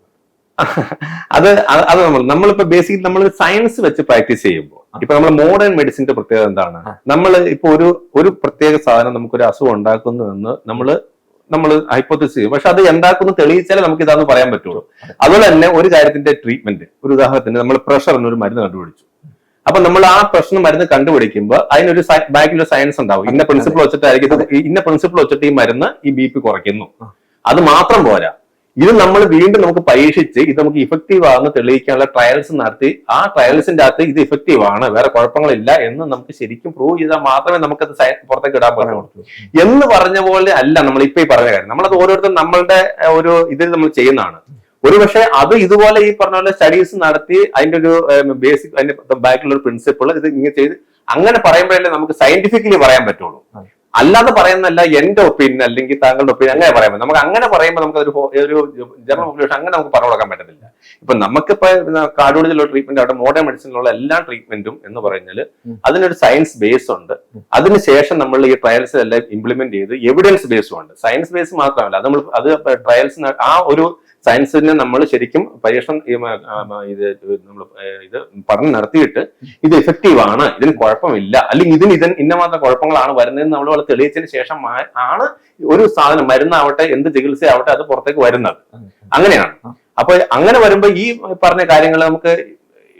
അത് നമ്മളിപ്പോ ബേസിക്കലി നമ്മൾ സയൻസ് വെച്ച് പ്രാക്ടീസ് ചെയ്യുമ്പോൾ ഇപ്പൊ നമ്മൾ മോഡേൺ മെഡിസിന്റെ പ്രത്യേകത എന്താണ്? നമ്മൾ ഇപ്പൊ ഒരു പ്രത്യേക സാധനം നമുക്കൊരു അസുഖം ഉണ്ടാക്കുന്നു എന്ന് നമ്മൾ ഹൈപ്പോത്തിസിസ് ചെയ്യും. പക്ഷെ അത് എന്താക്കുന്നു തെളിയിച്ചാലേ നമുക്ക് ഇതാന്ന് പറയാൻ പറ്റുള്ളൂ. അതുപോലെ തന്നെ ഒരു കാര്യത്തിന്റെ ട്രീറ്റ്മെന്റ്, ഒരു ഉദാഹരണത്തിന് നമ്മൾ പ്രഷർ എന്നൊരു മരുന്ന് കണ്ടുപിടിച്ചു. അപ്പൊ നമ്മൾ ആ പ്രശ്നം മരുന്ന് കണ്ടുപിടിക്കുമ്പോൾ അതിനൊരു ബാക്കിലൊരു സയൻസ് ഉണ്ടാവും. ഇന്ന പ്രിൻസിപ്പിൾ വെച്ചിട്ട് ഈ മരുന്ന് ഈ BP കുറയ്ക്കുന്നു. അത് മാത്രം പോരാ, ഇത് നമ്മൾ വീണ്ടും നമുക്ക് പരീക്ഷിച്ച് ഇത് നമുക്ക് ഇഫക്റ്റീവ് ആണെന്ന് തെളിയിക്കാനുള്ള ട്രയൽസ് നടത്തി ആ ട്രയൽസിന്റെ അകത്ത് ഇത് ഇഫക്റ്റീവ് ആണ്, വേറെ കുഴപ്പങ്ങളില്ല എന്ന് നമുക്ക് ശരിക്കും പ്രൂവ് ചെയ്താൽ മാത്രമേ നമുക്കത് പുറത്തേക്ക് ഇടാൻ പറ്റുള്ളൂ. എന്ന് പറഞ്ഞ പോലെ അല്ല നമ്മൾ ഇപ്പൊ ഈ പറഞ്ഞ കാര്യം. നമ്മളത് ഓരോരുത്തരും നമ്മളുടെ ഒരു ഇതിൽ നമ്മൾ ചെയ്യുന്നതാണ്. ഒരുപക്ഷെ അത് ഇതുപോലെ ഈ പറഞ്ഞ പോലെ സ്റ്റഡീസ് നടത്തി അതിന്റെ ഒരു ബേസിക് അതിന്റെ ബാക്കിലുള്ള ഒരു പ്രിൻസിപ്പിൾ ഇത് ഇങ്ങനെ ചെയ്ത് അങ്ങനെ പറയുമ്പോഴല്ലേ നമുക്ക് സയന്റിഫിക്കലി പറയാൻ പറ്റുള്ളൂ. അല്ലാതെ പറയുന്നല്ല എന്റെ ഒപ്പീനിയൻ അല്ലെങ്കിൽ താങ്കളുടെ ഒപ്പീനിയൻ അങ്ങനെ പറയാൻ പറ്റും. നമുക്ക് അങ്ങനെ പറയുമ്പോൾ നമുക്ക് ഒരു ജനറൽ പോപ്പുലേഷൻ അങ്ങനെ നമുക്ക് പറഞ്ഞു കൊടുക്കാൻ പറ്റത്തില്ല. ഇപ്പൊ നമുക്കിപ്പോ കാർഡിയോളജിയിലുള്ള ട്രീറ്റ്മെന്റ് അവിടെ മോഡേൺ മെഡിസിനിലുള്ള എല്ലാ ട്രീറ്റ്മെന്റും എന്ന് പറഞ്ഞാൽ അതിനൊരു സയൻസ് ബേസ് ഉണ്ട്. അതിനുശേഷം നമ്മൾ ഈ ട്രയൽസിലെല്ലാം ഇംപ്ലിമെന്റ് ചെയ്ത് എവിഡൻസ് ബേസും ഉണ്ട്. സയൻസ് ബേസ് മാത്രമല്ല, അത് ട്രയൽസ് ആ ഒരു സയൻസിനെ നമ്മൾ ശരിക്കും പരീക്ഷണം ഇത് പഠനം നടത്തിയിട്ട് ഇത് എഫക്റ്റീവ് ആണ്, ഇതിന് കുഴപ്പമില്ല, അല്ലെങ്കിൽ ഇന്ന മാത്രം കുഴപ്പങ്ങളാണ് വരുന്നതെന്ന് നമ്മൾ തെളിയിച്ചതിന് ശേഷം ആണ് ഒരു സാധനം മരുന്നാവട്ടെ എന്ത് ചികിത്സയാവട്ടെ അത് പുറത്തേക്ക് വരുന്നത്. അങ്ങനെയാണ്. അപ്പൊ അങ്ങനെ വരുമ്പോ ഈ പറഞ്ഞ കാര്യങ്ങൾ നമുക്ക്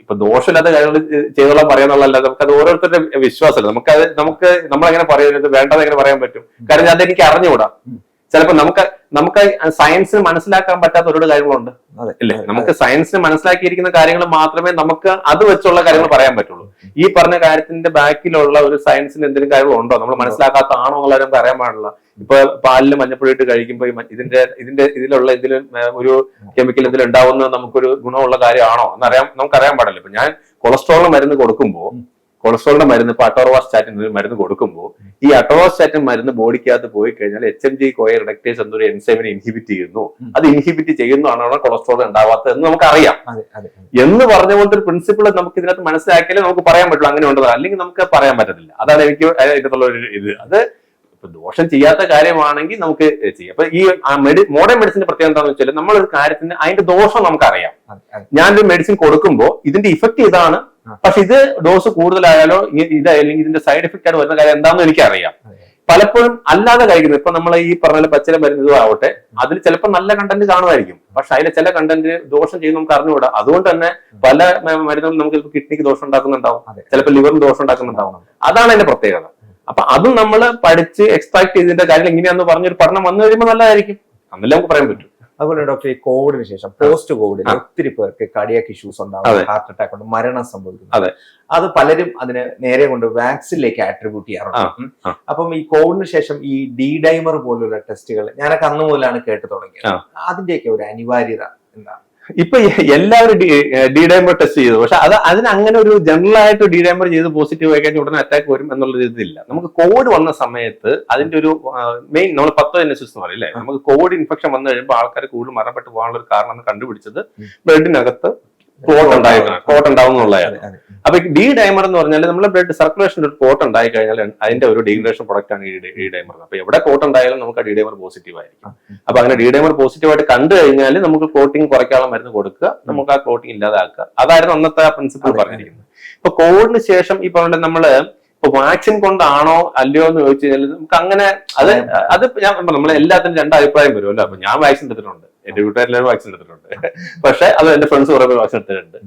ഇപ്പൊ ദോഷമില്ലാത്ത കാര്യങ്ങൾ ചെയ്തോളാൻ പറയാന്നുള്ളതല്ല, നമുക്കത് ഓരോരുത്തരുടെ വിശ്വാസമല്ല. നമുക്ക് നമ്മളെങ്ങനെ പറയരുത്, വേണ്ടത് എങ്ങനെ പറയാൻ പറ്റും? കാരണം അതെനിക്ക് അറിഞ്ഞുകൂടാ. ചിലപ്പോ നമുക്ക് സയൻസിന് മനസ്സിലാക്കാൻ പറ്റാത്ത ഒരുപാട് കാര്യങ്ങളുണ്ട് അല്ലേ? നമുക്ക് സയൻസിന് മനസ്സിലാക്കിയിരിക്കുന്ന കാര്യങ്ങൾ മാത്രമേ നമുക്ക് അത് വെച്ചുള്ള കാര്യങ്ങൾ പറയാൻ പറ്റുള്ളൂ. ഈ പറഞ്ഞ കാര്യത്തിന്റെ ബാക്കിലുള്ള ഒരു സയൻസിന് എന്തെങ്കിലും കാര്യങ്ങളുണ്ടോ, നമ്മൾ മനസ്സിലാക്കാത്തതാണോ എന്നുള്ളത് നമുക്ക് അറിയാൻ പാടില്ല. ഇപ്പൊ പാലിൽ മഞ്ഞപ്പൊടി ഇട്ട് കഴിക്കുമ്പോൾ ഇതിലുള്ള ഒരു കെമിക്കൽ ഇതിൽ ഉണ്ടാവുന്നത് നമുക്കൊരു ഗുണമുള്ള കാര്യമാണോ നമുക്കറിയാൻ പാടില്ല. ഇപ്പൊ ഞാൻ കൊളസ്ട്രോളിന് മരുന്ന് കൊടുക്കുമ്പോൾ കൊളസ്ട്രോളിന്റെ മരുന്ന് ഇപ്പൊ അട്ടോറോവാസ്റ്റാറ്റിൻ മരുന്ന് കൊടുക്കുമ്പോൾ ഈ അട്ടോറോവാസ്റ്റാറ്റിൻ മരുന്ന് ബോഡിക്കകത്ത് പോയി കഴിഞ്ഞാൽ HMG CoA റിഡക്ടേസ് എന്നൊരു എൻസൈമിനെ ഇൻഹിബിറ്റ് ചെയ്യുന്നു. അത് ഇൻഹിബിറ്റ് ചെയ്യുന്നതാണോ കൊളസ്ട്രോൾ ഉണ്ടാവാത്തത് എന്ന് നമുക്കറിയാം. എന്ന് പറഞ്ഞ പോലത്തെ ഒരു പ്രിൻസിപ്പിൾ നമുക്ക് ഇതിനകത്ത് മനസ്സിലാക്കിയാലേ നമുക്ക് പറയാൻ പറ്റുള്ളൂ അങ്ങനെ ഉണ്ടോ, അല്ലെങ്കിൽ നമുക്ക് പറയാൻ പറ്റത്തില്ല. അതാണ് എനിക്ക് ഇതിനുള്ള ഒരു ഇത്. അത് ഇപ്പൊ ദോഷം ചെയ്യാത്ത കാര്യമാണെങ്കിൽ നമുക്ക് ചെയ്യാം. അപ്പൊ ഈ മോഡേൺ മെഡിസിന്റെ പ്രത്യേകത എന്താണെന്ന് വെച്ചാൽ നമ്മളൊരു കാര്യത്തിന് അതിന്റെ ദോഷം നമുക്കറിയാം. ഞാനൊരു മെഡിസിൻ കൊടുക്കുമ്പോൾ ഇതിന്റെ ഇഫക്റ്റ് ഇതാണ്, പക്ഷെ ഇത് ഡോസ് കൂടുതലായാലോ അല്ലെങ്കിൽ ഇതിന്റെ സൈഡ് എഫക്റ്റ് ആയിട്ട് വരുന്ന കാര്യം എന്താണെന്ന് എനിക്കറിയാം. പലപ്പോഴും അല്ലാതെ കഴിക്കുന്നത് ഇപ്പൊ നമ്മൾ ഈ പറഞ്ഞ പച്ചില മരുന്നതും ആവട്ടെ, അതിൽ ചിലപ്പോൾ നല്ല കണ്ടന്റ് കാണുമായിരിക്കും, പക്ഷെ അതിലെ ചില കണ്ടന്റ് ദോഷം ചെയ്യുന്ന നമുക്ക് അറിഞ്ഞുകൂടാ. അതുകൊണ്ട് തന്നെ പല മരുന്നുകളും നമുക്ക് കിഡ്നിക്ക് ദോഷം ഉണ്ടാക്കുന്നുണ്ടാവും, ചിലപ്പോൾ ലിവറിന് ദോഷം ഉണ്ടാക്കുന്നുണ്ടാവും. അതാണ് അതിന്റെ പ്രത്യേകത. അപ്പൊ അതും നമ്മൾ പഠിച്ച് എക്സ്ട്രാക്ട് ചെയ്തതിന്റെ കാര്യം എങ്ങനെയാന്ന് പറഞ്ഞൊരു പഠനം വന്നു കഴിയുമ്പോൾ നല്ലതായിരിക്കും, അന്നല്ലേ നമുക്ക് പറയാൻ പറ്റും. അതുപോലെ ഡോക്ടർ ഈ കോവിഡിന് ശേഷം പോസ്റ്റ് കോവിഡിൽ ഒത്തിരി പേർക്ക് കാർഡിയാക് ഇഷ്യൂസ് ഉണ്ടാവും, ഹാർട്ട് അറ്റാക്ക് കൊണ്ട് മരണം സംഭവിക്കുന്നു. അത് പലരും അതിന് നേരെ കൊണ്ട് വാക്സിനിലേക്ക് ആട്രിബ്യൂട്ട് ചെയ്യാറുണ്ട്. അപ്പം ഈ കോവിഡിന് ശേഷം ഈ D-ഡൈമർ പോലുള്ള ടെസ്റ്റുകൾ ഞാനൊക്കെ അന്ന് മുതലാണ് കേട്ടു തുടങ്ങിയത്. അതിന്റെയൊക്കെ ഒരു അനിവാര്യത എന്താണ്? ഇപ്പൊ എല്ലാവരും D-ഡൈമർ ടെസ്റ്റ് ചെയ്തു, പക്ഷെ അതിന് അങ്ങനെ ഒരു ജനറൽ ആയിട്ട് D-ഡൈമർ ചെയ്ത് പോസിറ്റീവ് ആയി കഴിഞ്ഞാൽ ഉടനെ അറ്റാക്ക് വരും എന്നുള്ള ഇതില്ല. നമുക്ക് കോവിഡ് വന്ന സമയത്ത് അതിന്റെ ഒരു മെയിൻ നമ്മൾ പത്തോജനസിസ് എന്ന് പറയില്ലേ, നമുക്ക് കോവിഡ് ഇൻഫെക്ഷൻ വന്നു കഴിയുമ്പോൾ ആൾക്കാർ കൂടുതൽ മരണപ്പെട്ടു പോകാനുള്ള ഒരു കാരണം കണ്ടുപിടിച്ചത് ബ്ലഡിനകത്ത് ക്ലോട്ട് ഉണ്ടാവും എന്നുള്ളതാണ്. അപ്പൊ ഡി ഡൈമർ എന്ന് പറഞ്ഞാൽ നമ്മുടെ ബ്ലഡ് സർക്കുലേഷൻ ഒരു ക്ലോട്ട് ഉണ്ടായി കഴിഞ്ഞാൽ അതിന്റെ ഒരു ഡീഗ്രേഷൻ പ്രൊഡക്റ്റ് ആണ് ഈ ഡൈമർ. അപ്പൊ എവിടെ ക്ലോട്ട് ഉണ്ടായാലും നമുക്ക് ഡി ഡൈമർ പോസിറ്റീവ് ആയിരിക്കും. അപ്പൊ അങ്ങനെ ഡി ഡൈമർ പോസിറ്റീവ് ആയിട്ട് കണ്ടു കഴിഞ്ഞാൽ നമുക്ക് ക്ലോട്ടിങ് കുറയ്ക്കാനുള്ള മരുന്ന് കൊടുക്കുക, നമുക്ക് ആ ക്ലോട്ടിങ് ഇല്ലാതാക്കുക. അതായിരുന്നു അന്നത്തെ ആ പ്രിൻസിപ്പിൾ പറഞ്ഞിരിക്കുന്നത്. ഇപ്പൊ കോവിഡിന് ശേഷം ഈ പറഞ്ഞ നമ്മള് ഇപ്പൊ വാക്സിൻ കൊണ്ടാണോ അല്ലയോ എന്ന് ചോദിച്ചു കഴിഞ്ഞാൽ നമുക്ക് അങ്ങനെ അത് ഞാൻ നമ്മളെ എല്ലാത്തിനും രണ്ട് അഭിപ്രായം വരുമല്ലോ. അപ്പൊ ഞാൻ വാക്സിൻ എടുത്തിട്ടുണ്ട്, എന്റെ വീട്ടുകാരെല്ലാവരും വാക്സിൻ എടുത്തിട്ടുണ്ട്, പക്ഷെ അത് എന്റെ ഫ്രണ്ട്സ് കുറെ പേര് വാക്സിൻ എടുത്തിട്ടുണ്ട്.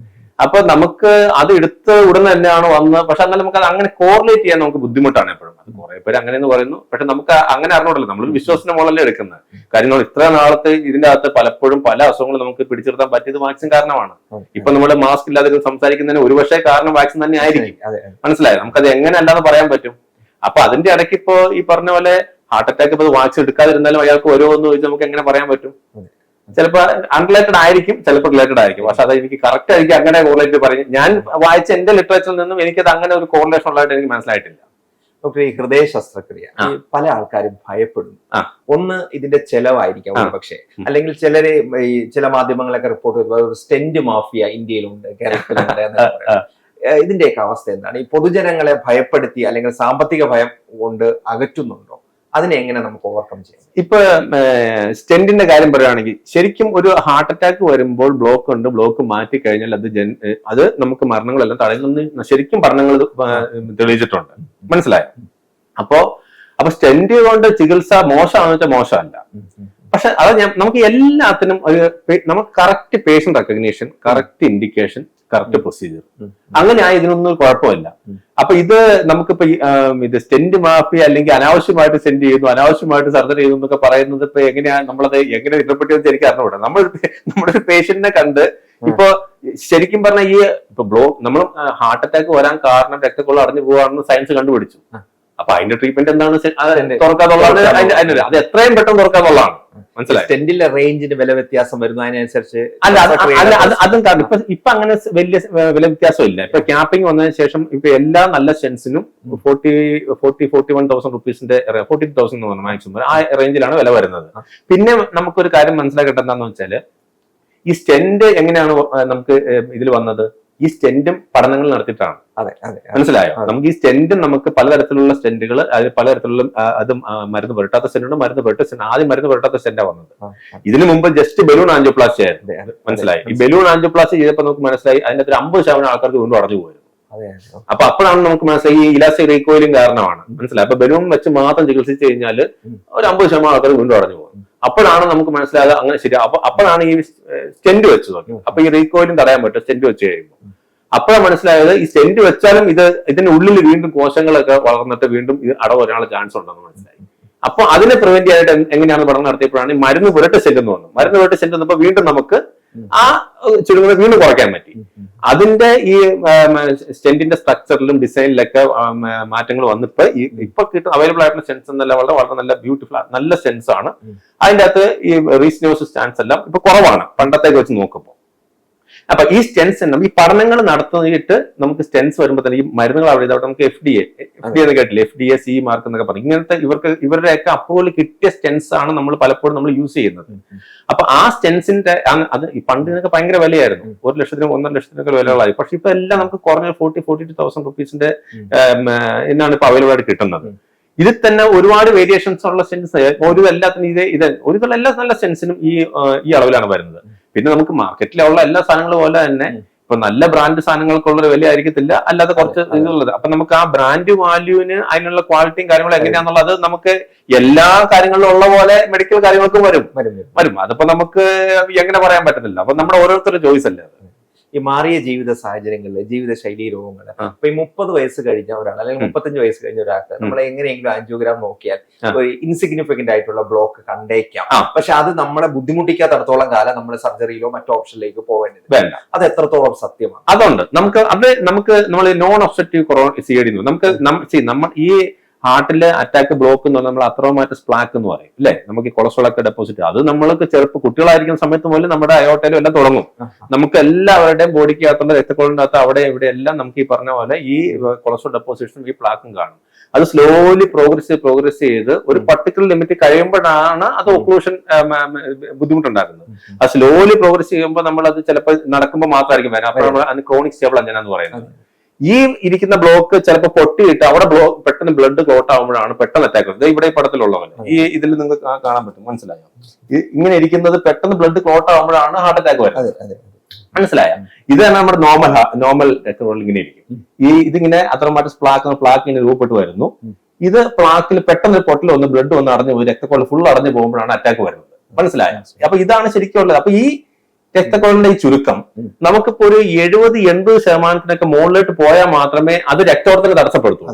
അപ്പൊ നമുക്ക് അത് എടുത്ത് ഉടനെ തന്നെയാണ് വന്ന്, പക്ഷെ എന്നാൽ നമുക്ക് അത് അങ്ങനെ കോറിലേറ്റ് ചെയ്യാൻ നമുക്ക് ബുദ്ധിമുട്ടാണ് എപ്പോഴും. അത് കുറെ പേര് അങ്ങനെയെന്ന് പറയുന്നു, പക്ഷെ നമുക്ക് അങ്ങനെ അറിഞ്ഞോണ്ടല്ലോ, നമ്മളൊരു വിശ്വാസത്തിന്റെ മുകളിലേ എടുക്കുന്നത്. കാര്യങ്ങൾ ഇത്ര നാളത്തെ ഇതിന്റെ അകത്ത് പലപ്പോഴും പല അസുഖങ്ങളും നമുക്ക് പിടിച്ചെടുത്താൻ പറ്റിയത് വാക്സിൻ കാരണമാണ്. ഇപ്പൊ നമ്മൾ മാസ്ക് ഇല്ലാതെ സംസാരിക്കുന്നതിന് ഒരുപക്ഷെ കാരണം വാക്സിൻ തന്നെ ആയിരിക്കും. മനസ്സിലായോ? നമുക്കത് എങ്ങനെ അല്ലാതെ പറയാൻ പറ്റും? അപ്പൊ അതിന്റെ ഇടയ്ക്ക് ഇപ്പോ ഈ പറഞ്ഞ പോലെ ഹാർട്ട് അറ്റാക്ക് ഇപ്പൊ വാക്സിൻ എടുക്കാതിരുന്നാലും അയാൾക്ക് വരുമോന്ന് ചോദിച്ചാൽ നമുക്ക് എങ്ങനെ പറയാൻ പറ്റും? ചിലപ്പോൾ അൺറിലേറ്റഡ് ആയിരിക്കും, ചിലപ്പോൾ റിലേറ്റഡ് ആയിരിക്കും. പക്ഷെ അത് എനിക്ക് കറക്റ്റ് ആയിരിക്കും അങ്ങനെ കോറിലേറ്റ് പറയും. ഞാൻ വായിച്ച എന്റെ ലിറ്ററേച്ചറിൽ നിന്നും എനിക്കത് അങ്ങനെ ഒരു കോറിലേഷൻ ഉള്ളതായിട്ട് എനിക്ക് മനസ്സിലായിട്ടില്ല. ഡോക്ടർ, ഈ ഹൃദയ ശസ്ത്രക്രിയ പല ആൾക്കാരും ഭയപ്പെടുന്നു. ഒന്ന് ഇതിന്റെ ചെലവായിരിക്കാം പക്ഷേ, അല്ലെങ്കിൽ ചിലര് ഈ ചില മാധ്യമങ്ങളൊക്കെ റിപ്പോർട്ട് ചെയ്തത് സ്റ്റെന്റ് മാഫിയ ഇന്ത്യയിലുണ്ട്, കേരളത്തിലുണ്ട് എന്ന്. ഇതിന്റെയൊക്കെ അവസ്ഥ എന്താണ്? ഈ പൊതുജനങ്ങളെ ഭയപ്പെടുത്തി അല്ലെങ്കിൽ സാമ്പത്തിക ഭയം കൊണ്ട് അകറ്റുന്നുണ്ടോ? അതിനെ എങ്ങനെ നമുക്ക് ഓവർകം ചെയ്യാം? ഇപ്പൊ സ്റ്റെന്റിന്റെ കാര്യം പറയുകയാണെങ്കിൽ ശരിക്കും ഒരു ഹാർട്ട് അറ്റാക്ക് വരുമ്പോൾ ബ്ലോക്ക് ഉണ്ട്, ബ്ലോക്ക് മാറ്റി കഴിഞ്ഞാൽ അത് നമുക്ക് മരണങ്ങളെല്ലാം തടയുന്ന ശരിക്കും പഠനങ്ങൾ തെളിയിച്ചിട്ടുണ്ട്. മനസ്സിലായോ? അപ്പൊ സ്റ്റെന്റ് കൊണ്ട് ചികിത്സ മോശമാണെന്ന് വെച്ചാൽ മോശമല്ല. പക്ഷെ അത് നമുക്ക് എല്ലാത്തിനും നമുക്ക് correct patient recognition, correct indication, correct procedure, അങ്ങനെ ഇതിനൊന്നും കുഴപ്പമില്ല. അപ്പൊ ഇത് നമുക്കിപ്പോ ഇത് സ്റ്റെന്റ് മാഫി അല്ലെങ്കിൽ അനാവശ്യമായിട്ട് സ്റ്റെന്റ് ചെയ്യുന്നു, അനാവശ്യമായിട്ട് സർജറി ചെയ്യുന്നു എന്നൊക്കെ പറയുന്നത് ഇപ്പൊ എങ്ങനെയാണ് നമ്മളത് എങ്ങനെ ഇന്റർപ്രറ്റ് ചെയ്യുന്നത് എനിക്ക് അറിഞ്ഞുകൂടാ. നമ്മുടെ ഒരു പേഷ്യന്റിനെ കണ്ട് ഇപ്പൊ ശരിക്കും പറഞ്ഞാൽ ഈ ഇപ്പൊ നമ്മൾ ഹാർട്ട് അറ്റാക്ക് വരാൻ കാരണം രക്തക്കൊള്ള അടഞ്ഞു പോകാണെന്ന് സയൻസ് കണ്ടുപിടിച്ചു. അപ്പൊ അതിന്റെ ട്രീറ്റ്മെന്റ് എന്താണ്? തുറക്കാന്നുള്ളതാണ്. അത് എത്രയും പെട്ടെന്ന് തുറക്കാന്നുള്ളതാണ്. മനസ്സിലായി? സ്റ്റെന്റിലെ റേഞ്ചിന് വില വ്യത്യാസം വരുന്നു, അതിനനുസരിച്ച് അതും കാരണം ഇപ്പൊ അങ്ങനെ വലിയ വില വ്യത്യാസം ഇല്ല. ഇപ്പൊ ക്യാപ്പിംഗ് വന്നതിന് ശേഷം ഇപ്പൊ എല്ലാ നല്ല സ്റ്റെൻസിനും 41,000 റുപ്പീസിന്റെ 40,000 എന്ന് പറഞ്ഞു മാക്സിമം ആ റേഞ്ചിലാണ് വില വരുന്നത്. പിന്നെ നമുക്കൊരു കാര്യം മനസ്സിലാക്കേണ്ടത് എന്താണെന്ന് വെച്ചാല് ഈ സ്റ്റെന്റ് എങ്ങനെയാണ് നമുക്ക് ഇതിൽ വന്നത്? ഈ സ്റ്റെന്റും പഠനങ്ങൾ നടത്തിയിട്ടാണ്. മനസ്സിലായോ? നമുക്ക് ഈ സ്റ്റെന്റും നമുക്ക് പലതരത്തിലുള്ള സ്റ്റെന്റുകൾ, അതിൽ പലതരത്തിലുള്ള അതും മരുന്ന് പുരട്ടാത്ത സ്റ്റെന്റുണ്ട്, മരുന്ന് പുരട്ട സ്റ്റെന്റ്. ആദ്യം മരുന്ന് പുരട്ടാത്ത സ്റ്റെന്റാ വന്നത്. ഇതിനു മുമ്പ് ജസ്റ്റ് ബലൂൺ ആൻജിയോപ്ലാസ്റ്റി ആയിരുന്നു. മനസ്സിലായി? ഈ ബലൂൺ ആൻജിയോപ്ലാസ്റ്റി ചെയ്തപ്പോൾ നമുക്ക് മനസ്സിലായി അതിന്റെ 50% ആൾക്കാർക്ക് വീണ്ടും അടഞ്ഞു പോയിരുന്നു. അപ്പൊ അപ്പോഴാണ് നമുക്ക് മനസ്സിലായി ഈ ഇലാസ്റ്റിക് റീകോയിലിംഗ് കാരണമാണ്. മനസ്സിലായി? അപ്പൊ ബലൂൺ വെച്ച് മാത്രം ചികിത്സിച്ച് കഴിഞ്ഞാൽ ഒരു 50% ആൾക്കാർ വീണ്ടും അടഞ്ഞു പോകും. അപ്പോഴാണ് നമുക്ക് മനസ്സിലായത് അങ്ങനെ ശരി. അപ്പോഴാണ് ഈ സ്റ്റെന്റ് വെച്ച് നോക്കി. അപ്പൊ ഈ റീകോയിലും തടയാൻ പറ്റും സ്റ്റെന്റ് വെച്ച് കഴിയുമ്പോൾ. അപ്പോഴാണ് മനസ്സിലായത് ഈ സ്റ്റെന്റ് വെച്ചാലും ഇതിന്റെ ഉള്ളിൽ വീണ്ടും കോശങ്ങളൊക്കെ വളർന്നിട്ട് വീണ്ടും ഇത് അടവ് വരാനുള്ള ചാൻസ് ഉണ്ടെന്ന് മനസ്സിലായി. അപ്പൊ അതിനെ പ്രിവെന്റ് ചെയ്യാനായിട്ട് എങ്ങനെയാണ് പഠനം നടത്തിയപ്പോഴാണ് ഈ മരുന്ന് പുരട്ട സ്റ്റെന്റ് എന്ന് വന്നത്. മരുന്ന് പുരട്ട സ്റ്റെന്റ് വന്നപ്പോൾ വീണ്ടും നമുക്ക് ആ ചുരുങ്ങുന്നത് വീണ്ടും കുറയ്ക്കാൻ പറ്റി. അതിന്റെ ഈ സ്റ്റെന്റിന്റെ സ്ട്രക്ചറിലും ഡിസൈനിലൊക്കെ മാറ്റങ്ങൾ വന്നിപ്പോ ഇപ്പൊ അവൈലബിൾ ആയിട്ടുള്ള സ്റ്റെൻസ് എന്നല്ല വളരെ വളരെ നല്ല ബ്യൂട്ടിഫുൾ നല്ല സ്റ്റെൻസ് ആണ്. അതിന്റെ അകത്ത് ഈ റീസ്നോസ് സ്റ്റാൻസ് എല്ലാം ഇപ്പൊ കുറവാണ് പണ്ടത്തേക്ക് വെച്ച് നോക്കുമ്പോൾ. അപ്പൊ ഈ സ്റ്റെൻസ് ഈ പഠനങ്ങൾ നടത്തിയിട്ട് നമുക്ക് സ്റ്റെൻസ് വരുമ്പോൾ തന്നെ ഈ മരുന്നുകൾ അവിടെ നമുക്ക് FDA എന്ന് കേട്ടില്ല, FDA CE മാർക്ക് എന്നൊക്കെ പറഞ്ഞു. ഇങ്ങനത്തെ ഇവരുടെയൊക്കെ അപ്രൂവൽ കിട്ടിയ സ്റ്റെൻസ് ആണ് നമ്മൾ പലപ്പോഴും നമ്മൾ യൂസ് ചെയ്യുന്നത്. അപ്പൊ ആ സ്റ്റെൻസിന്റെ അത് പണ്ട് ഇതിനൊക്കെ ഭയങ്കര വിലയായിരുന്നു, 1 ലക്ഷത്തിനും 1.5 ലക്ഷത്തിനൊക്കെ വിലകളായി. പക്ഷെ ഇപ്പൊ എല്ലാം നമുക്ക് കുറഞ്ഞ 42,000 റുപ്പീസിന്റെ എന്നാണ് ഇപ്പൊ അവൈലബിൾ ആയിട്ട് കിട്ടുന്നത്. ഇതിൽ തന്നെ ഒരുപാട് വേരിയേഷൻസ് ഉള്ള സ്റ്റെൻസ് എല്ലാത്തിനും എല്ലാ നല്ല സ്റ്റെൻസിനും ഈ അളവിലാണ് വരുന്നത്. പിന്നെ നമുക്ക് മാർക്കറ്റിലുള്ള എല്ലാ സാധനങ്ങളും പോലെ തന്നെ ഇപ്പൊ നല്ല ബ്രാൻഡ് സാധനങ്ങൾക്കുള്ള വില ആയിരിക്കത്തില്ല, അല്ലാതെ കുറച്ച് ഇതുള്ളത്. അപ്പൊ നമുക്ക് ആ ബ്രാൻഡ് വാല്യൂവിന് അതിനുള്ള ക്വാളിറ്റിയും കാര്യങ്ങളും എങ്ങനെയാന്നുള്ളത് നമുക്ക് എല്ലാ കാര്യങ്ങളിലും ഉള്ള പോലെ മെഡിക്കൽ കാര്യങ്ങൾക്കും വരും. അതിപ്പോ നമുക്ക് എങ്ങനെ പറയാൻ പറ്റത്തില്ല. അപ്പൊ നമ്മുടെ ഓരോരുത്തരുടെ ചോയ്സ് അല്ലേ അത്. ഈ മാറിയ ജീവിത സാഹചര്യങ്ങളിൽ ജീവിതശൈലി രോഗങ്ങൾ ഇപ്പൊ ഈ 30 വയസ്സ് കഴിഞ്ഞ ഒരാൾ അല്ലെങ്കിൽ 35 വയസ്സ് കഴിഞ്ഞ ഒരാൾക്ക് നമ്മൾ എങ്ങനെയെങ്കിലും ആൻജിയോഗ്രാം നോക്കിയാൽ ഒരു ഇൻസിഗ്നിഫിക്കന്റ് ആയിട്ടുള്ള ബ്ലോക്ക് കണ്ടേക്കാം. പക്ഷെ അത് നമ്മളെ ബുദ്ധിമുട്ടിക്കാത്തടത്തോളം കാലം നമ്മൾ സർജറിയിലോ മറ്റോ ഓപ്ഷനിലേക്ക് പോവേണ്ടത് വേണ്ട. അത് എത്രത്തോളം സത്യമാണ്? അതുകൊണ്ട് നമുക്ക് നമ്മൾ നോൺ ഒബ്സ്ട്രക്റ്റീവ് CAD നമ്മൾ ഈ ഹാർട്ടിലെ അറ്റാക്ക് ബ്ലോക്ക് എന്ന് പറഞ്ഞാൽ നമ്മൾ അത്രോമാറ്റസ് പ്ലാക്ക് എന്ന് പറയും അല്ലെ. നമുക്ക് ഈ കൊളസ്ട്രോൾ ഒക്കെ ഡെപ്പോസിറ്റ് അത് നമ്മൾക്ക് കുട്ടികളായിരിക്കുന്ന സമയത്ത് പോലും നമ്മുടെ അയോട്ടയിലും എല്ലാം തുടങ്ങും. നമുക്ക് എല്ലാവരുടെയും ബോഡിക്ക് അകത്തുള്ള രക്തക്കൊള്ളിന്റെ അകത്ത് അവിടെ ഇവിടെ എല്ലാം നമുക്ക് ഈ പറഞ്ഞ പോലെ ഈ കൊളസ്ട്രോൾ ഡെപ്പോസിഷനും ഈ പ്ലാക്കും കാണും. അത് സ്ലോലി പ്രോഗ്രസ് ചെയ്ത് ഒരു പർട്ടിക്കുലർ ലിമിറ്റ് കഴിയുമ്പോഴാണ് അത് ഒക്ലൂഷൻ ബുദ്ധിമുട്ടുണ്ടാക്കുന്നത്. അത് സ്ലോലി പ്രോഗ്രസ് ചെയ്യുമ്പോൾ നമ്മൾ അത് ചിലപ്പോൾ നടക്കുമ്പോൾ മാത്രമായിരിക്കും വരാം. അപ്പോൾ നമ്മൾ അതിന് ക്രോണിക് സ്റ്റേബിൾ അഞ്ജന എന്ന് പറയുന്നത്. ഈ ഇരിക്കുന്ന ബ്ലോക്ക് ചിലപ്പോൾ പൊട്ടിയിട്ട് അവിടെ പെട്ടെന്ന് ബ്ലഡ് ക്ലോട്ട് ആകുമ്പോഴാണ് പെട്ടെന്ന് അറ്റാക്ക് വരുന്നത്. ഇവിടെ ഈ പടത്തിലുള്ളവന് ഈ ഇതിൽ നിങ്ങൾക്ക് കാണാൻ പറ്റും, മനസ്സിലായോ? ഇങ്ങനെ ഇരിക്കുന്നത് പെട്ടെന്ന് ബ്ലഡ് ക്ലോട്ട് ആകുമ്പോഴാണ് ഹാർട്ട് അറ്റാക്ക് വരുന്നത്. മനസ്സിലായോ? ഇത് തന്നെ നമ്മുടെ നോർമൽ രക്തക്കൊഴൽ ഇങ്ങനെ ഇരിക്കും. ഇതിങ്ങനെ അത്രമാറ്റം പ്ലാക്ക് ഇങ്ങനെ രൂപപ്പെട്ട് വരുന്നു. ഇത് പ്ലാക്കിൽ പെട്ടെന്ന് പൊട്ടൽ വന്ന് ബ്ലഡ് വന്ന് അടഞ്ഞു പോയി രക്തക്കൊഴൽ ഫുൾ അടഞ്ഞു പോകുമ്പോഴാണ് അറ്റാക്ക് വരുന്നത്. മനസ്സിലായോ? അപ്പൊ ഇതാണ് ശരിക്കും ഉള്ളത്. അപ്പൊ ഈ രക്തക്കൊഴലിന്റെ ഈ ചുരുക്കം നമുക്കിപ്പോ ഒരു 70-80% മുകളിലോട്ട് പോയാൽ മാത്രമേ അത് രക്തോട്ടത്തിന് തടസ്സപ്പെടുത്തൂ.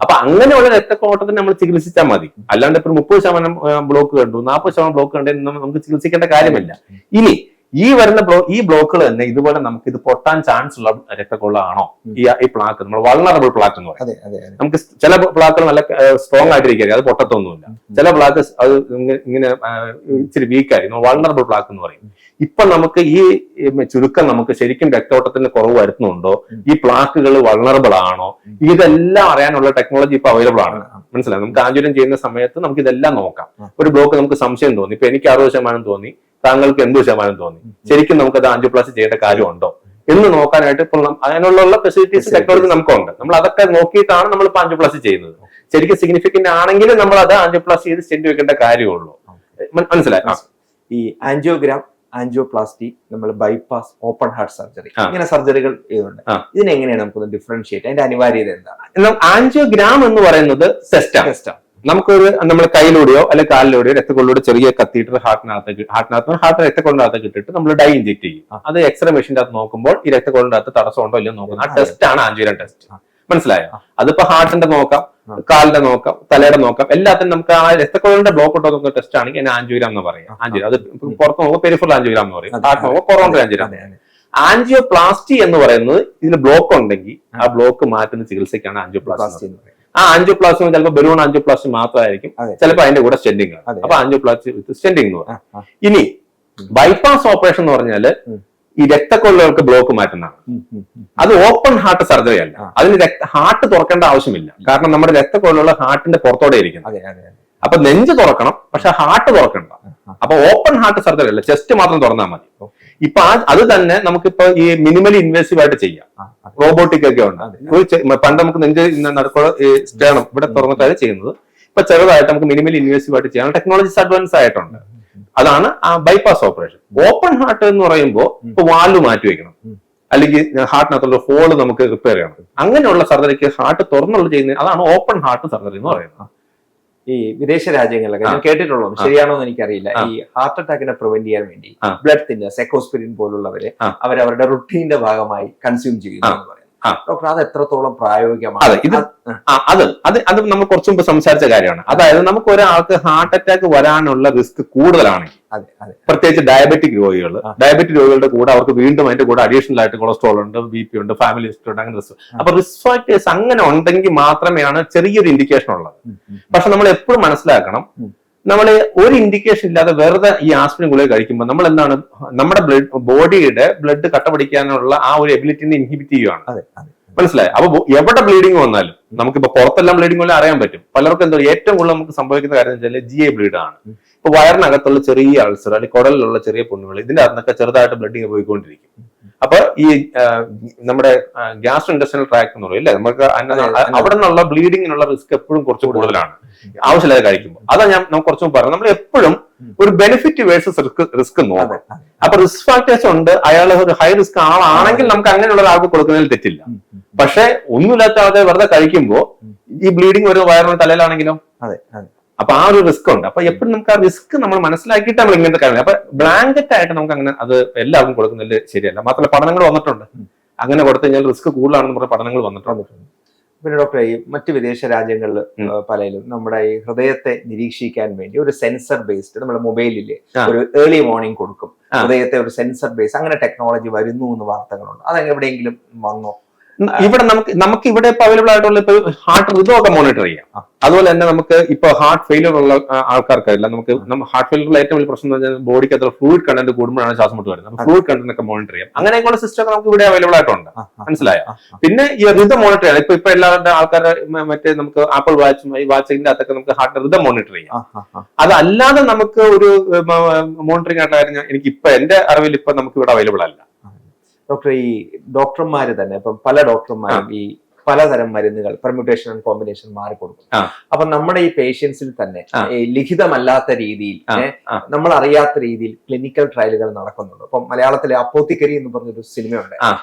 അപ്പൊ അങ്ങനെയുള്ള രക്തക്കോട്ടത്തിന് നമ്മൾ ചികിത്സിച്ചാൽ മതി. അല്ലാണ്ട് ഇപ്പൊ 30% ബ്ലോക്ക് കണ്ടു, 40% ബ്ലോക്ക് കണ്ടെങ്കിൽ നമുക്ക് ചികിത്സിക്കേണ്ട കാര്യമില്ല. ഇനി ഈ ബ്ലോക്കുകൾ തന്നെ ഇതുപോലെ നമുക്ക് ഇത് പൊട്ടാൻ ചാൻസ് ഉള്ള രക്തക്കൊള്ളാണോ ഈ പ്ലാക്ക്, നമ്മൾ വൾണറബിൾ പ്ലാക്ക് എന്ന് പറയും. നമുക്ക് ചില പ്ലാക്കുകൾ നല്ല സ്ട്രോങ് ആയിട്ടിരിക്കുക, അത് പൊട്ടത്തൊന്നുമില്ല. ചില പ്ലാക്ക് അത് ഇങ്ങനെ ഇച്ചിരി വീക്കായിരിക്കും, വൾണറബിൾ പ്ലാക്ക് എന്ന് പറയും. ഇപ്പൊ നമുക്ക് ഈ ചുരുക്കം നമുക്ക് ശരിക്കും രക്തോട്ടത്തിന് കുറവ് വരുത്തുന്നുണ്ടോ, ഈ പ്ലാക്കുകൾ വൾണറബിൾ ആണോ, ഇതെല്ലാം അറിയാനുള്ള ടെക്നോളജി ഇപ്പൊ അവൈലബിൾ ആണ്. മനസ്സിലായി? നമുക്ക് ആഞ്ചുരം ചെയ്യുന്ന സമയത്ത് നമുക്ക് ഇതെല്ലാം നോക്കാം. ഒരു ബ്ലോക്ക് നമുക്ക് സംശയം തോന്നി, ഇപ്പൊ എനിക്ക് 60% തോന്നി, താങ്കൾക്ക് 80% തോന്നി, ശരിക്കും നമുക്കത് ആൻജിയോപ്ലാസ്റ്റി ചെയ്യേണ്ട കാര്യമുണ്ടോ എന്ന് നോക്കാനായിട്ട് ഇപ്പോൾ അതിനുള്ള ഫെസിലിറ്റീസ് ടെക്നോളജി നമുക്കുണ്ട്. നമ്മൾ അതൊക്കെ നോക്കിയിട്ടാണ് നമ്മൾ ഇപ്പൊ ആൻജിയോപ്ലാസ്റ്റി ചെയ്യുന്നത്. ശരിക്കും സിഗ്നിഫിക്കന്റ് ആണെങ്കിൽ നമ്മൾ അത് ആൻജിയോപ്ലാസ്റ്റി ചെയ്ത് സ്റ്റെന്റ് വെക്കേണ്ട കാര്യമുള്ളൂ. മനസ്സിലായി? ഈ ആൻജിയോഗ്രാം, ആൻജിയോപ്ലാസ്റ്റി, നമ്മൾ ബൈപ്പാസ്, ഓപ്പൺ ഹാർട്ട് സർജറി, ഇങ്ങനെ സർജറികൾ ഇതുണ്ട്. ഇതിനെങ്ങനെയാണ് നമുക്കൊന്ന് ഡിഫറൻഷിയേറ്റ്, അതിന്റെ അനിവാര്യത എന്താണ്? ആൻജിയോഗ്രാം എന്ന് പറയുന്നത് ടെസ്റ്റാണ്. നമ്മൾ കയ്യിലൂടെയോ അല്ലെങ്കിൽ കാലിലൂടെയോ രക്തക്കൊള്ളിലൂടെ ചെറിയ കത്തീറ്റർ ഹാർട്ട് രക്തക്കൊള്ളിനകത്തേക്ക് ഇട്ടിട്ട് നമ്മൾ ഡൈ ഇഞ്ചെക്ട് ചെയ്യും. അത് എക്സ്റേ മെഷീൻ്റെ അകത്ത് നോക്കുമ്പോൾ ഈ രക്തക്കൊള്ളിനകത്ത് തടസ്സം ഉണ്ടോ ഇല്ലയോ നോക്കുന്നത്. ആ ടെസ്റ്റ് ആണ് ആൻജിയോഗ്രാം ടെസ്റ്റ്. മനസ്സിലായോ? അതിപ്പോ ഹാർട്ടിന്റെ നോക്കാം, കാലിന്റെ നോക്കാം, തലയുടെ നോക്കാം, എല്ലാത്തിനും നമുക്ക് ആ രക്തക്കൊള്ളിന്റെ ബ്ലോക്ക് ഉണ്ടോ നോക്കുന്ന ടെസ്റ്റ് ആണെങ്കിൽ അതിന് ആൻജിയോഗ്രാം എന്ന് പറയാം. അത് പുറത്ത് നോക്കുമ്പോൾ പെരിഫറൽ ആൻജിയോഗ്രാം എന്ന് പറയും, ഹാർട്ട് നോക്കുമ്പോൾ കൊറോണറി ആൻജിയോഗ്രാം. ആൻജിയോപ്ലാസ്റ്റി എന്ന് പറയുന്നത് ഇതിന് ബ്ലോക്ക് ഉണ്ടെങ്കിൽ ആ ബ്ലോക്ക് മാറ്റുന്ന ചികിത്സയ്ക്കാണ് ആൻജിയോപ്ലാസ്റ്റി. ആ ആൻജിയോപ്ലാസ്റ്റി ചിലപ്പോൾ ബലൂൺ ആൻജിയോപ്ലാസ്റ്റി മാത്രമായിരിക്കും, ചിലപ്പോൾ അതിന്റെ കൂടെ സ്റ്റെൻഡിങ് ആണ്. അപ്പൊ ആൻജിയോപ്ലാസ്റ്റി വിത്ത് സ്റ്റെൻഡിങ് എന്ന് പറയും. ഇനി ബൈപ്പാസ് ഓപ്പറേഷൻ എന്ന് പറഞ്ഞാല് ഈ രക്തക്കൊള്ളുകൾക്ക് ബ്ലോക്ക് മാറ്റുന്നതാണ്. അത് ഓപ്പൺ ഹാർട്ട് സർജറി അല്ല. അതിന് ഹാർട്ട് തുറക്കേണ്ട ആവശ്യമില്ല. കാരണം നമ്മുടെ രക്തക്കൊള്ളുകൾ ഹാർട്ടിന്റെ പുറത്തോടെ ഇരിക്കുന്നത്. അപ്പൊ നെഞ്ച് തുറക്കണം, പക്ഷെ ഹാർട്ട് തുറക്കണ്ട. അപ്പൊ ഓപ്പൺ ഹാർട്ട് സർജറി അല്ല, ചെസ്റ്റ് മാത്രം തുറന്നാൽ മതി. ഇപ്പൊ അത് തന്നെ നമുക്കിപ്പോ ഈ മിനിമലി ഇൻവേസീവ് ആയിട്ട് ചെയ്യാം. റോബോട്ടിക് ഒക്കെ ഉണ്ട്. പണ്ട് നമുക്ക് നെഞ്ച് നടക്കുള്ള സ്റ്റേണം ഇവിടെ തുറന്നിട്ടാണ് ചെയ്യുന്നത്. ഇപ്പൊ ചെറുതായിട്ട് നമുക്ക് മിനിമലി ഇൻവേസീവ് ആയിട്ട് ചെയ്യാൻ ടെക്നോളജീസ് അഡ്വാൻസ് ആയിട്ടുണ്ട്. അതാണ് ആ ബൈപ്പാസ് ഓപ്പറേഷൻ. ഓപ്പൺ ഹാർട്ട് എന്ന് പറയുമ്പോൾ ഇപ്പൊ വാൽവ് മാറ്റി വെക്കണം, അല്ലെങ്കിൽ ഹാർട്ടിനകത്തുള്ള ഹോള് നമുക്ക് റിപ്പയർ ചെയ്യണം. അങ്ങനെയുള്ള സർജറിക്ക് ഹാർട്ട് തുറന്നുള്ള ചെയ്യുന്നത്, അതാണ് ഓപ്പൺ ഹാർട്ട് സർജറി എന്ന് പറയുന്നത്. ഈ വിദേശ രാജ്യങ്ങളിലൊക്കെ ഞാൻ കേട്ടിട്ടുള്ളൂ, ശരിയാണോ എന്ന് എനിക്കറിയില്ല, ഈ ഹാർട്ട് അറ്റാക്കിനെ പ്രിവെന്റ് ചെയ്യാൻ വേണ്ടി ബ്ലഡ് തിന്നേഴ്സ്, സെക്കോസ്പിരിൻ പോലുള്ളവരെ അവരവരുടെ റുട്ടീന്റെ ഭാഗമായി കൺസ്യൂം ചെയ്യുന്നു എന്ന് പറയുന്നത്. ഡോക്ടർ, അത് എത്രത്തോളം പ്രായോഗികമാണ്? അത് നമ്മൾ കുറച്ചു മുമ്പ് സംസാരിച്ച കാര്യമാണ്. അതായത് നമുക്ക് ഒരാൾക്ക് ഹാർട്ട് അറ്റാക്ക് വരാനുള്ള റിസ്ക് കൂടുതലാണെങ്കിൽ, പ്രത്യേകിച്ച് ഡയബറ്റിക് രോഗികളുടെ കൂടെ അവർക്ക് വീണ്ടും അതിന്റെ കൂടെ അഡീഷണൽ ആയിട്ട് കൊളസ്ട്രോൾ ഉണ്ട്, BP ഉണ്ട്, ഫാമിലി ഹിസ്റ്ററി ഉണ്ട്, അങ്ങനെ റിസ്ക്. അപ്പൊ റിസ്ക് ഫാക്ടേഴ്സ് അങ്ങനെ ഉണ്ടെങ്കിൽ മാത്രമേയാണ് ചെറിയൊരു ഇൻഡിക്കേഷൻ ഉള്ളത്. പക്ഷെ നമ്മൾ എപ്പോഴും മനസ്സിലാക്കണം, നമ്മൾ ഒരു ഇൻഡിക്കേഷൻ ഇല്ലാതെ വെറുതെ ഈ ആസ്പിരിൻ ഗുളിക കഴിക്കുമ്പോൾ നമ്മൾ എന്താണ്, നമ്മുടെ ബോഡിയുടെ ബ്ലഡ് കട്ട പിടിക്കാനുള്ള ആ ഒരു എബിലിറ്റിനെ ഇൻഹിബിറ്റ് ചെയ്യുകയാണ്. മനസ്സിലായി? അപ്പൊ എവിടെ ബ്ലീഡിങ് വന്നാലും നമുക്കിപ്പോ പുറത്തെല്ലാം ബ്ലീഡിങ് വല്ല അറിയാൻ പറ്റും. പലർക്കും എന്താ ഏറ്റവും കൂടുതൽ നമുക്ക് സംഭവിക്കുന്ന കാര്യം എന്ന് വെച്ചാൽ GI ബ്ലീഡ് ആണ്. ഇപ്പൊ വയറിനകത്തുള്ള ചെറിയ അൾസർ അല്ലെങ്കിൽ കുടലിലുള്ള ചെറിയ പുണ്ണുകൾ, ഇതിന്റെ അകത്തൊക്കെ ചെറുതായിട്ട് ബ്ലഡിങ് പോയിക്കൊണ്ടിരിക്കും. അപ്പൊ ഈ നമ്മുടെ ഗ്യാസ്ട്രോ ഇൻഡസ്ട്രിയൽ ട്രാക്ട് എന്ന് പറയും, അല്ലെ, നമുക്ക് അവിടെ നിന്നുള്ള ബ്ലീഡിങ്ങിനുള്ള റിസ്ക് എപ്പോഴും കുറച്ച് കൂടുതലാണ് ആവശ്യമില്ലാതെ കഴിക്കുമ്പോൾ. അതാ നമുക്ക് കുറച്ചും പറഞ്ഞു, നമ്മൾ എപ്പോഴും ഒരു ബെനിഫിറ്റ് വേഴ്സസ് റിസ്ക് നോക്കാം. അപ്പൊ റിസ്ക് ഫാക്ടേഴ്സ് ഉണ്ട്, അയാൾ ഒരു ഹൈ റിസ്ക് ആളാണെങ്കിൽ നമുക്ക് അങ്ങനെയുള്ള ഒരാൾക്ക് കൊടുക്കുന്നതിൽ തെറ്റില്ല. പക്ഷെ ഒന്നുമില്ലാത്ത ആളെ വെറുതെ കഴിക്കുമ്പോൾ ഈ ബ്ലീഡിങ് ഒരു വയറിന് തലയിലാണെങ്കിലോ, അപ്പൊ ആ ഒരു റിസ്ക് ഉണ്ട്. അപ്പൊ എപ്പോഴും നമുക്ക് ആ റിസ്ക് നമ്മൾ മനസ്സിലാക്കിയിട്ട് നമ്മൾ ഇങ്ങനത്തെ കാര്യം, അപ്പൊ ബ്ലാങ്കറ്റ് ആയിട്ട് നമുക്ക് അങ്ങനെ അത് എല്ലാവർക്കും കൊടുക്കുന്നതിൽ ശരിയല്ല. മാത്രമല്ല പഠനങ്ങൾ വന്നിട്ടുണ്ട്, അങ്ങനെ കൊടുത്തു കഴിഞ്ഞാൽ റിസ്ക് കൂടുതലാണെന്ന് പറഞ്ഞ പഠനങ്ങൾ വന്നിട്ടുണ്ട്. പിന്നെ ഡോക്ടറെ, ഈ മറ്റ് വിദേശ രാജ്യങ്ങളിൽ പലരും നമ്മുടെ ഈ ഹൃദയത്തെ നിരീക്ഷിക്കാൻ വേണ്ടി ഒരു സെൻസർ ബേസ്ഡ്, നമ്മുടെ മൊബൈലില് ഒരു ഏർലി മോർണിംഗ് കൊടുക്കും, ഹൃദയത്തെ ഒരു സെൻസർ ബേസ്, അങ്ങനെ ടെക്നോളജി വരുന്നു എന്ന് വാർത്തകളുണ്ട്. അത് എവിടെയെങ്കിലും വന്നോ? ഇവിടെ നമുക്ക് ഇവിടെ ഇപ്പൊ അവൈലബിൾ ആയിട്ടുള്ള ഇപ്പൊ ഹാർട്ട് റിതം ഒക്കെ മോണിറ്റർ ചെയ്യാം. അതുപോലെ തന്നെ നമുക്ക് ഇപ്പൊ ഹാർട്ട് ഫെയിലിയർ ഉള്ള ആൾക്കാർക്കല്ല, നമുക്ക് ഹാർട്ട് ഫെയിലിയറുള്ള ഏറ്റവും വലിയ പ്രശ്നം എന്ന് പറഞ്ഞാൽ ബോഡിക്ക് അത്ര ഫ്ലൂയിഡ് കണ്ടന്റ് കൂടുമ്പോഴാണ് ശ്വാസം മുട്ട് വരുന്നത്. ഫ്ലൂയിഡ് കണ്ടന്റ് ഒക്കെ മോണിറ്റർ ചെയ്യാം. അങ്ങനെയൊക്കെയുള്ള സിസ്റ്റം ഒക്കെ നമുക്ക് ഇവിടെ അവൈലബിൾ ആയിട്ടുണ്ട്. മനസ്സിലായോ? പിന്നെ ഈ റിതം മോണിറ്റർ ചെയ്യാം. ഇപ്പൊ എല്ലാവരുടെ ആൾക്കാരുടെ മറ്റേ നമുക്ക് ആപ്പിൾ വാച്ചും ഈ വാച്ചിന്റെ അകത്തൊക്കെ നമുക്ക് ഹാർട്ട് റിതം മോണിറ്റർ ചെയ്യാം. അതല്ലാതെ നമുക്ക് ഒരു മോണിറ്ററിംഗ് ആയിട്ടുള്ള കാര്യം എനിക്ക് ഇപ്പൊ എന്റെ അറിവിൽ ഇപ്പൊ നമുക്ക് ഇവിടെ അവൈലബിൾ അല്ല. ഡോക്ടർ, ഈ ഡോക്ടർമാര് തന്നെ ഇപ്പം പല ഡോക്ടർമാരും ഈ പലതരം മരുന്നുകൾ പെർമ്യൂട്ടേഷൻ ആൻഡ് കോമ്പിനേഷൻ മാറിക്കൊടുക്കും. അപ്പൊ നമ്മുടെ ഈ പേഷ്യൻസിൽ തന്നെ ഈ ലിഖിതമല്ലാത്ത രീതിയിൽ നമ്മൾ അറിയാത്ത രീതിയിൽ ക്ലിനിക്കൽ ട്രയലുകൾ നടക്കുന്നുണ്ട്. അപ്പൊ മലയാളത്തിലെ അപ്പോത്തിക്കരി എന്ന് പറഞ്ഞൊരു സിനിമയുണ്ട്.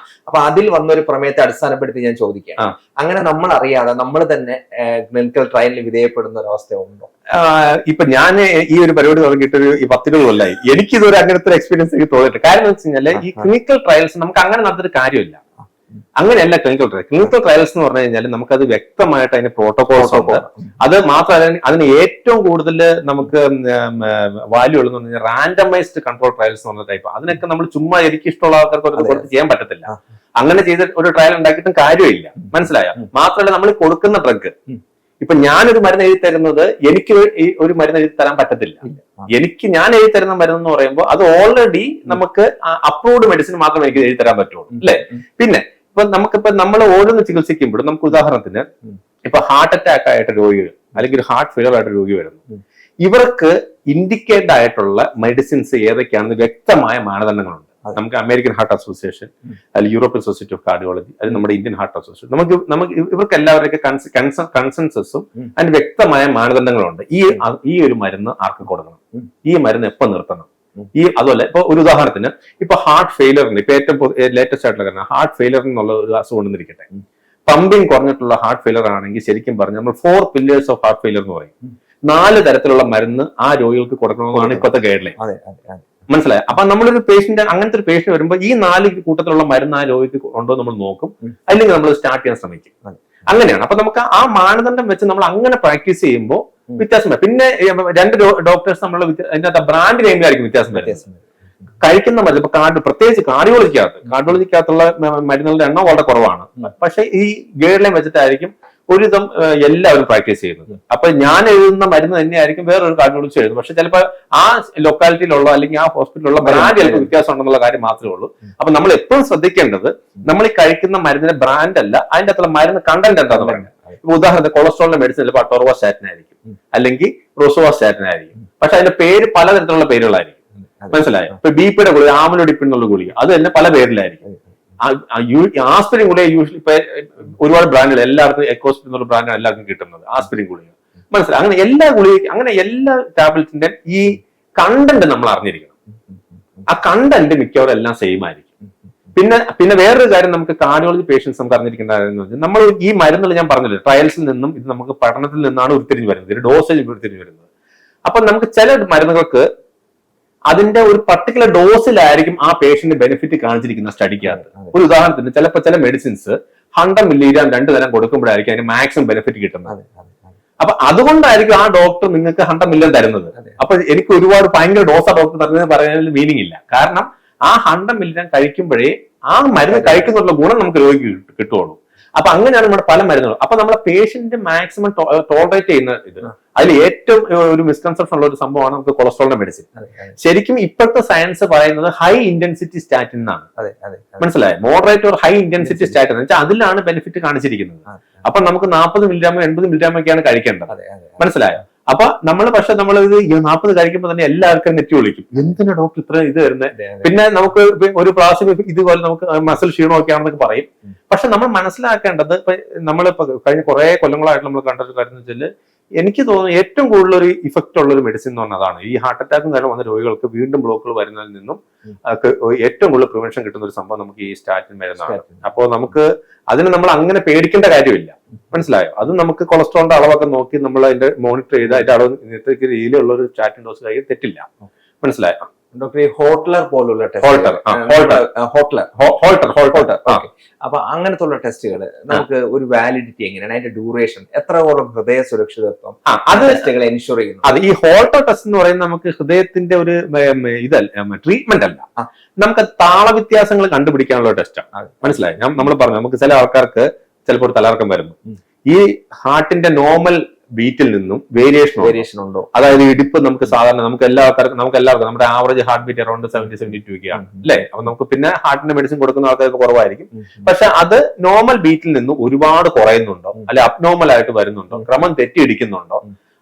അപ്പൊ അതിൽ വന്നൊരു പ്രമേയത്തെ അടിസ്ഥാനപ്പെടുത്തി ഞാൻ ചോദിക്കാം, അങ്ങനെ നമ്മൾ അറിയാതെ നമ്മൾ തന്നെ ക്ലിനിക്കൽ ട്രയലിന് വിധേയപ്പെടുന്ന ഒരു അവസ്ഥ ഉണ്ടോ? ഇപ്പൊ ഞാൻ ഈ ഒരു പരിപാടി തുടങ്ങിയിട്ട് ഒരു 10 കൊല്ലമായി. എനിക്കിതൊരു അങ്ങനത്തെ ഒരു എക്സ്പീരിയൻസ് എനിക്ക് തോന്നിയിട്ട്. കാര്യം എന്ന് വെച്ച് കഴിഞ്ഞാൽ ഈ ക്ലിനിക്കൽ ട്രയൽസ് നമുക്ക് അങ്ങനെ നടന്നൊരു കാര്യമില്ല. അങ്ങനെയല്ല ക്ലിനിക്കൽ ട്രയൽസ് എന്ന് പറഞ്ഞു കഴിഞ്ഞാൽ നമുക്കത് വ്യക്തമായിട്ട് അതിന് പ്രോട്ടോകോൾസ് ഉണ്ട്. അത് മാത്രമല്ല അതിന് ഏറ്റവും കൂടുതൽ നമുക്ക് വാല്യൂ ഉള്ളതെന്ന് പറഞ്ഞാൽ റാൻഡമൈസ്ഡ് കൺട്രോൾ ട്രയൽസ് എന്ന് പറഞ്ഞ ടൈപ്പ്. അതിനൊക്കെ നമ്മൾ ചുമ്മാ എനിക്ക് ഇഷ്ടമുള്ള ആൾക്കാർക്ക് ചെയ്യാൻ പറ്റത്തില്ല. അങ്ങനെ ചെയ്ത് ഒരു ട്രയൽ ഉണ്ടാക്കിയിട്ടും കാര്യമില്ല. മനസ്സിലായോ? മാത്രമല്ല നമ്മൾ കൊടുക്കുന്ന ഡ്രഗ്, ഇപ്പൊ ഞാനൊരു മരുന്ന് എഴുതി തരുന്നത് എനിക്ക് ഒരു മരുന്ന് എഴുതി തരാൻ പറ്റത്തില്ല. ഞാൻ എഴുതി തരുന്ന മരുന്ന് എന്ന് പറയുമ്പോൾ അത് ഓൾറെഡി നമുക്ക് അപ്രൂവ്ഡ് മെഡിസിൻ മാത്രമേ എനിക്ക് എഴുതി തരാൻ പറ്റുള്ളൂ. അല്ലെ? പിന്നെ ഇപ്പൊ നമ്മൾ ഓരോന്ന് ചികിത്സിക്കുമ്പോഴും നമുക്ക് ഉദാഹരണത്തിന് ഇപ്പൊ ഹാർട്ട് അറ്റാക്ക് ആയിട്ട് രോഗികൾ അല്ലെങ്കിൽ ഒരു ഹാർട്ട് ഫെയിലർ ആയിട്ട് രോഗി വരുന്നു, ഇവർക്ക് ഇൻഡിക്കേറ്റഡ് ആയിട്ടുള്ള മെഡിസിൻസ് ഏതൊക്കെയാണെന്ന് വ്യക്തമായ മാനദണ്ഡങ്ങളുണ്ട്. നമുക്ക് അമേരിക്കൻ ഹാർട്ട് അസോസിയേഷൻ, അല്ലെങ്കിൽ യൂറോപ്യൻ സൊസൈറ്റി ഓഫ് കാർഡിയോളജി, അത് നമ്മുടെ ഇന്ത്യൻ ഹാർട്ട് അസോസിയേഷൻ, നമുക്ക് ഇവർക്ക് എല്ലാവരുടെയൊക്കെ കൺസെൻസസും അതിന് വ്യക്തമായ മാനദണ്ഡങ്ങളുണ്ട്. ഈ ഒരു മരുന്ന് ആർക്ക് കൊടുക്കണം, ഈ മരുന്ന് എപ്പോ നിർത്തണം, അതുപോലെ ഇപ്പൊ ഒരു ഉദാഹരണത്തിന് ഇപ്പൊ ഹാർട്ട് ഫെയിലറിന് ഇപ്പൊ ഏറ്റവും ലേറ്റസ്റ്റ് ആയിട്ടുള്ള കാരണം ഹാർട്ട് ഫെയിലർ എന്നുള്ള ഒരു അസുഖം ഉണ്ടെന്നിരിക്കട്ടെ. പമ്പിങ് കുറഞ്ഞിട്ടുള്ള ഹാർട്ട് ഫെയിലർ ആണെങ്കിൽ ശരിക്കും പറഞ്ഞാൽ നമ്മൾ 4 pillars ഓഫ് ഹാർട്ട് ഫെയിലർ എന്ന് പറയും. 4 തരത്തിലുള്ള മരുന്ന് ആ രോഗികൾക്ക് കൊടുക്കണമെന്നാണ് ഇപ്പോഴത്തെ ഗൈഡ് ലൈൻ. മനസ്സിലായി? അപ്പൊ നമ്മളൊരു പേഷ്യന്റ്, അങ്ങനത്തെ ഒരു പേഷ്യന്റ് വരുമ്പോൾ ഈ 4 കൂട്ടത്തിലുള്ള മരുന്ന് ആ രോഗിക്ക് ഉണ്ടോ നമ്മൾ നോക്കും, അല്ലെങ്കിൽ നമ്മൾ സ്റ്റാർട്ട് ചെയ്യാൻ ശ്രമിക്കും. അങ്ങനെയാണ്. അപ്പൊ നമുക്ക് ആ മാനദണ്ഡം വെച്ച് നമ്മൾ അങ്ങനെ പ്രാക്ടീസ് ചെയ്യുമ്പോൾ വ്യത്യാസം വരും. പിന്നെ 2 ഡോക്ടേഴ്സ് നമ്മളുടെ അതിനകത്ത് ബ്രാൻഡ് നെയിമിലായിരിക്കും വ്യത്യാസം വരുന്നത്. കഴിക്കുന്ന മരുന്ന് ഇപ്പൊ പ്രത്യേകിച്ച് കാർഡിയോളജിക്കകത്തുള്ള മരുന്നുകളുടെ എണ്ണം വളരെ കുറവാണ്. പക്ഷെ ഈ ഗൈഡ് ലൈൻ വെച്ചിട്ടായിരിക്കും ഒരുവിധം എല്ലാവരും പ്രാക്ടീസ് ചെയ്യുന്നത്. അപ്പൊ ഞാൻ എഴുതുന്ന മരുന്ന് തന്നെയായിരിക്കും വേറൊരു കാർഡിയോളജിസ്റ്റ് എഴുതുന്നത്. പക്ഷെ ചിലപ്പോൾ ആ ലൊക്കാലിറ്റിയിലുള്ള അല്ലെങ്കിൽ ആ ഹോസ്പിറ്റലിലുള്ള ബ്രാൻഡ് ചിലപ്പോൾ വ്യത്യാസം ഉണ്ടെന്നുള്ള കാര്യം മാത്രമേ ഉള്ളൂ. അപ്പൊ നമ്മൾ എപ്പോഴും ശ്രദ്ധിക്കേണ്ടത് നമ്മൾ ഈ കഴിക്കുന്ന മരുന്നിന്റെ ബ്രാൻഡ് അല്ല, അതിന്റെ അകത്തുള്ള മരുന്ന് കണ്ടന്റ് എന്താന്ന് പറയുന്നത്. ഇപ്പൊ ഉദാഹരണത്തിന് കൊളസ്ട്രോളിന്റെ മെഡിസിൻ ചിലപ്പോൾ അറ്റോർവാസ്റ്റാറ്റിൻ ആയിരിക്കും, അല്ലെങ്കിൽ റോസുവാസ്റ്റാറ്റിൻ ആയിരിക്കും. പക്ഷെ അതിന്റെ പേര് പലതരത്തിലുള്ള പേരുകളായിരിക്കും. മനസ്സിലായോ? ഇപ്പൊ ബിപിയുടെ ഗുളിക, ആമലോഡിപ്പിൻ എന്നുള്ള ഗുളിക, അത് തന്നെ പല പേരിലായിരിക്കും. ആസ്പിരിൻ ഗുളിക യൂഷ്വലി ഇപ്പൊ ഒരുപാട് ബ്രാൻഡുകൾ എല്ലാവർക്കും എക്കോസ്പിൻ എന്നുള്ള ബ്രാൻഡാണ് എല്ലാവർക്കും കിട്ടുന്നത്, ആസ്പിരിൻ ഗുളിക. മനസ്സിലായി? അങ്ങനെ എല്ലാ ഗുളിക, അങ്ങനെ എല്ലാ ടാബ്ലറ്റിന്റെ ഈ കണ്ടന്റ് നമ്മൾ അറിഞ്ഞിരിക്കണം. ആ കണ്ടന്റ് മിക്കവാറും എല്ലാം സെയിം ആയിരിക്കും. പിന്നെ വേറൊരു കാര്യം നമുക്ക് കാർഡിയോളജി പേഷ്യൻസ് നമുക്ക് അറിഞ്ഞിരിക്കേണ്ട കാര്യം എന്ന് വെച്ചാൽ നമ്മൾ ഈ മരുന്നുകൾ ഞാൻ പറഞ്ഞില്ലേ ട്രയൽസിൽ നിന്നും ഇത് നമുക്ക് പഠനത്തിൽ നിന്നാണ് ഉരുത്തിരിഞ്ഞ് വരുന്നത്, ഒരു ഡോസേജ് ഉരുത്തിരിഞ്ഞ് വരുന്നത്. അപ്പൊ നമുക്ക് ചില മരുന്നുകൾക്ക് അതിന്റെ ഒരു പർട്ടിക്കുലർ ഡോസിലായിരിക്കും ആ പേഷ്യന്റ് ബെനിഫിറ്റ് കാണിച്ചിരിക്കുന്ന സ്റ്റഡിക്കകത്ത്. ഒരു ഉദാഹരണത്തിന് ചിലപ്പോൾ ചില മെഡിസിൻസ് 100 milligram 2 തരം കൊടുക്കുമ്പോഴായിരിക്കും അതിന് മാക്സിമം ബെനിഫിറ്റ് കിട്ടുന്നത്. അപ്പൊ അതുകൊണ്ടായിരിക്കും ആ ഡോക്ടർ നിങ്ങൾക്ക് 100 milligram തരുന്നത്. അപ്പൊ എനിക്ക് ഒരുപാട് ഭയങ്കര ഡോസാ ഡോക്ടർ തരുന്നത് പറയുന്നതിൽ മീനിങ് ഇല്ല. കാരണം ആ 100 milligram കഴിക്കുമ്പോഴേ ആ മരുന്ന് കഴിക്കുന്നുള്ള ഗുണം നമുക്ക് രോഗിക്ക് കിട്ടുള്ളൂ. അപ്പൊ അങ്ങനെയാണ് നമ്മുടെ പല മരുന്നുകളും. അപ്പൊ നമ്മളെ പേഷ്യന്റ് മാക്സിമം ടോളറേറ്റ് ചെയ്യുന്ന ഇത് അതിൽ ഏറ്റവും ഒരു മിസ്കൺസെപ്ഷൻ ഉള്ള ഒരു സംഭവമാണ് നമുക്ക് കൊളസ്ട്രോളിന്റെ മെഡിസിൻ. ശരിക്കും ഇപ്പോഴത്തെ സയൻസ് പറയുന്നത് ഹൈ ഇന്റൻസിറ്റി സ്റ്റാറ്റിൻ എന്നാണ്. മനസ്സിലായോ? Moderate or high intensity statin എന്ന് വെച്ചാൽ അതിലാണ് ബെനിഫിറ്റ് കാണിച്ചിരിക്കുന്നത്. അപ്പൊ നമുക്ക് 40 milligram 80 milligram ഒക്കെയാണ് കഴിക്കേണ്ടത്. മനസ്സിലായോ? അപ്പൊ പക്ഷെ നമ്മൾ ഇത് 40 കഴിക്കുമ്പോൾ തന്നെ എല്ലാവർക്കും നെറ്റ് വിളിക്കും, എന്തിനാ ഡോക്ടർ ഇത്ര ഇത് വരുന്നത്. പിന്നെ നമുക്ക് ഒരു പ്രാവശ്യം ഇതുപോലെ നമുക്ക് മസിൽ ക്ഷീണമൊക്കെ ആണെന്നൊക്കെ പറയും. പക്ഷെ നമ്മൾ മനസ്സിലാക്കേണ്ടത് ഇപ്പൊ നമ്മളിപ്പോ കഴിഞ്ഞ കുറെ കൊല്ലങ്ങളായിട്ട് നമ്മൾ കണ്ടൊരു കാര്യം എന്ന് വെച്ചാൽ എനിക്ക് തോന്നുന്നു ഏറ്റവും കൂടുതൽ ഒരു ഇഫക്റ്റ് ഉള്ള ഒരു മെഡിസിൻ എന്ന് പറഞ്ഞാൽ അതാണ്. ഈ ഹാർട്ട് അറ്റാക്കും കാരണം വന്ന രോഗികൾക്ക് വീണ്ടും ബ്ലോക്കുകൾ വരുന്നതിൽ നിന്നും ഏറ്റവും കൂടുതൽ പ്രിവെൻഷൻ കിട്ടുന്ന ഒരു സംഭവം നമുക്ക് ഈ സ്റ്റാറ്റിൻ മരുന്നാണ്. അപ്പോൾ നമുക്ക് അതിന് നമ്മൾ അങ്ങനെ പേടിക്കേണ്ട കാര്യമില്ല. മനസ്സിലായോ? അത് നമുക്ക് കൊളസ്ട്രോളിന്റെ അളവൊക്കെ നോക്കി നമ്മൾ അതിന്റെ മോണിറ്റർ ചെയ്ത് അതിന്റെ അളവ് നിയന്ത്രിക്കുന്ന രീതിയിലുള്ള ഒരു സ്റ്റാറ്റിൻ ഡോസ് കഴിക്കാൻ തെറ്റില്ല. മനസ്സിലായോ? ഡോക്ടർ ഈ ഹോട്ട്ലർ പോലുള്ള അപ്പൊ അങ്ങനത്തെ ഉള്ള ടെസ്റ്റുകൾ നമുക്ക് ഒരു വാലിഡിറ്റി എങ്ങനെയാണ്, അതിന്റെ ഡ്യൂറേഷൻ എത്രയോളം ഹൃദയ സുരക്ഷിതത്വം അത് ടെസ്റ്റുകൾ എൻഷുർ ചെയ്യുന്നു? അത് ഈ ഹോൾട്ടർ ടെസ്റ്റ് എന്ന് പറയുന്നത് നമുക്ക് ഹൃദയത്തിന്റെ ഒരു ഇതല്ല, ട്രീറ്റ്മെന്റ് അല്ല, നമുക്ക് താള വ്യത്യാസങ്ങൾ കണ്ടുപിടിക്കാനുള്ള ടെസ്റ്റാണ്. മനസ്സിലായി? നമ്മൾ പറഞ്ഞു നമുക്ക് ചില ആൾക്കാർക്ക് ചിലപ്പോൾ തലകറക്കം വരുന്നു, ഈ ഹാർട്ടിന്റെ നോർമൽ ബീറ്റിൽ നിന്നും വേരിയേഷൻ ഉണ്ടോ? അതായത് ഇടിപ്പ് നമുക്ക് സാധാരണ നമുക്ക് എല്ലാവർക്കും നമ്മുടെ ആവറേജ് ഹാർട്ട് ബീറ്റ് അറൌണ്ട് 70-72 ഒക്കെയാണ് അല്ലെ. അപ്പൊ നമുക്ക് പിന്നെ ഹാർട്ടിന്റെ മെഡിസിൻ കൊടുക്കുന്ന ആൾക്കാർക്ക് കുറവായിരിക്കും. പക്ഷെ അത് നോർമൽ ബീറ്റിൽ നിന്ന് ഒരുപാട് കുറയുന്നുണ്ടോ, അല്ലെ അബ്നോർമൽ ആയിട്ട് വരുന്നുണ്ടോ, ക്രമം തെറ്റി ഇടിക്കുന്നുണ്ടോ,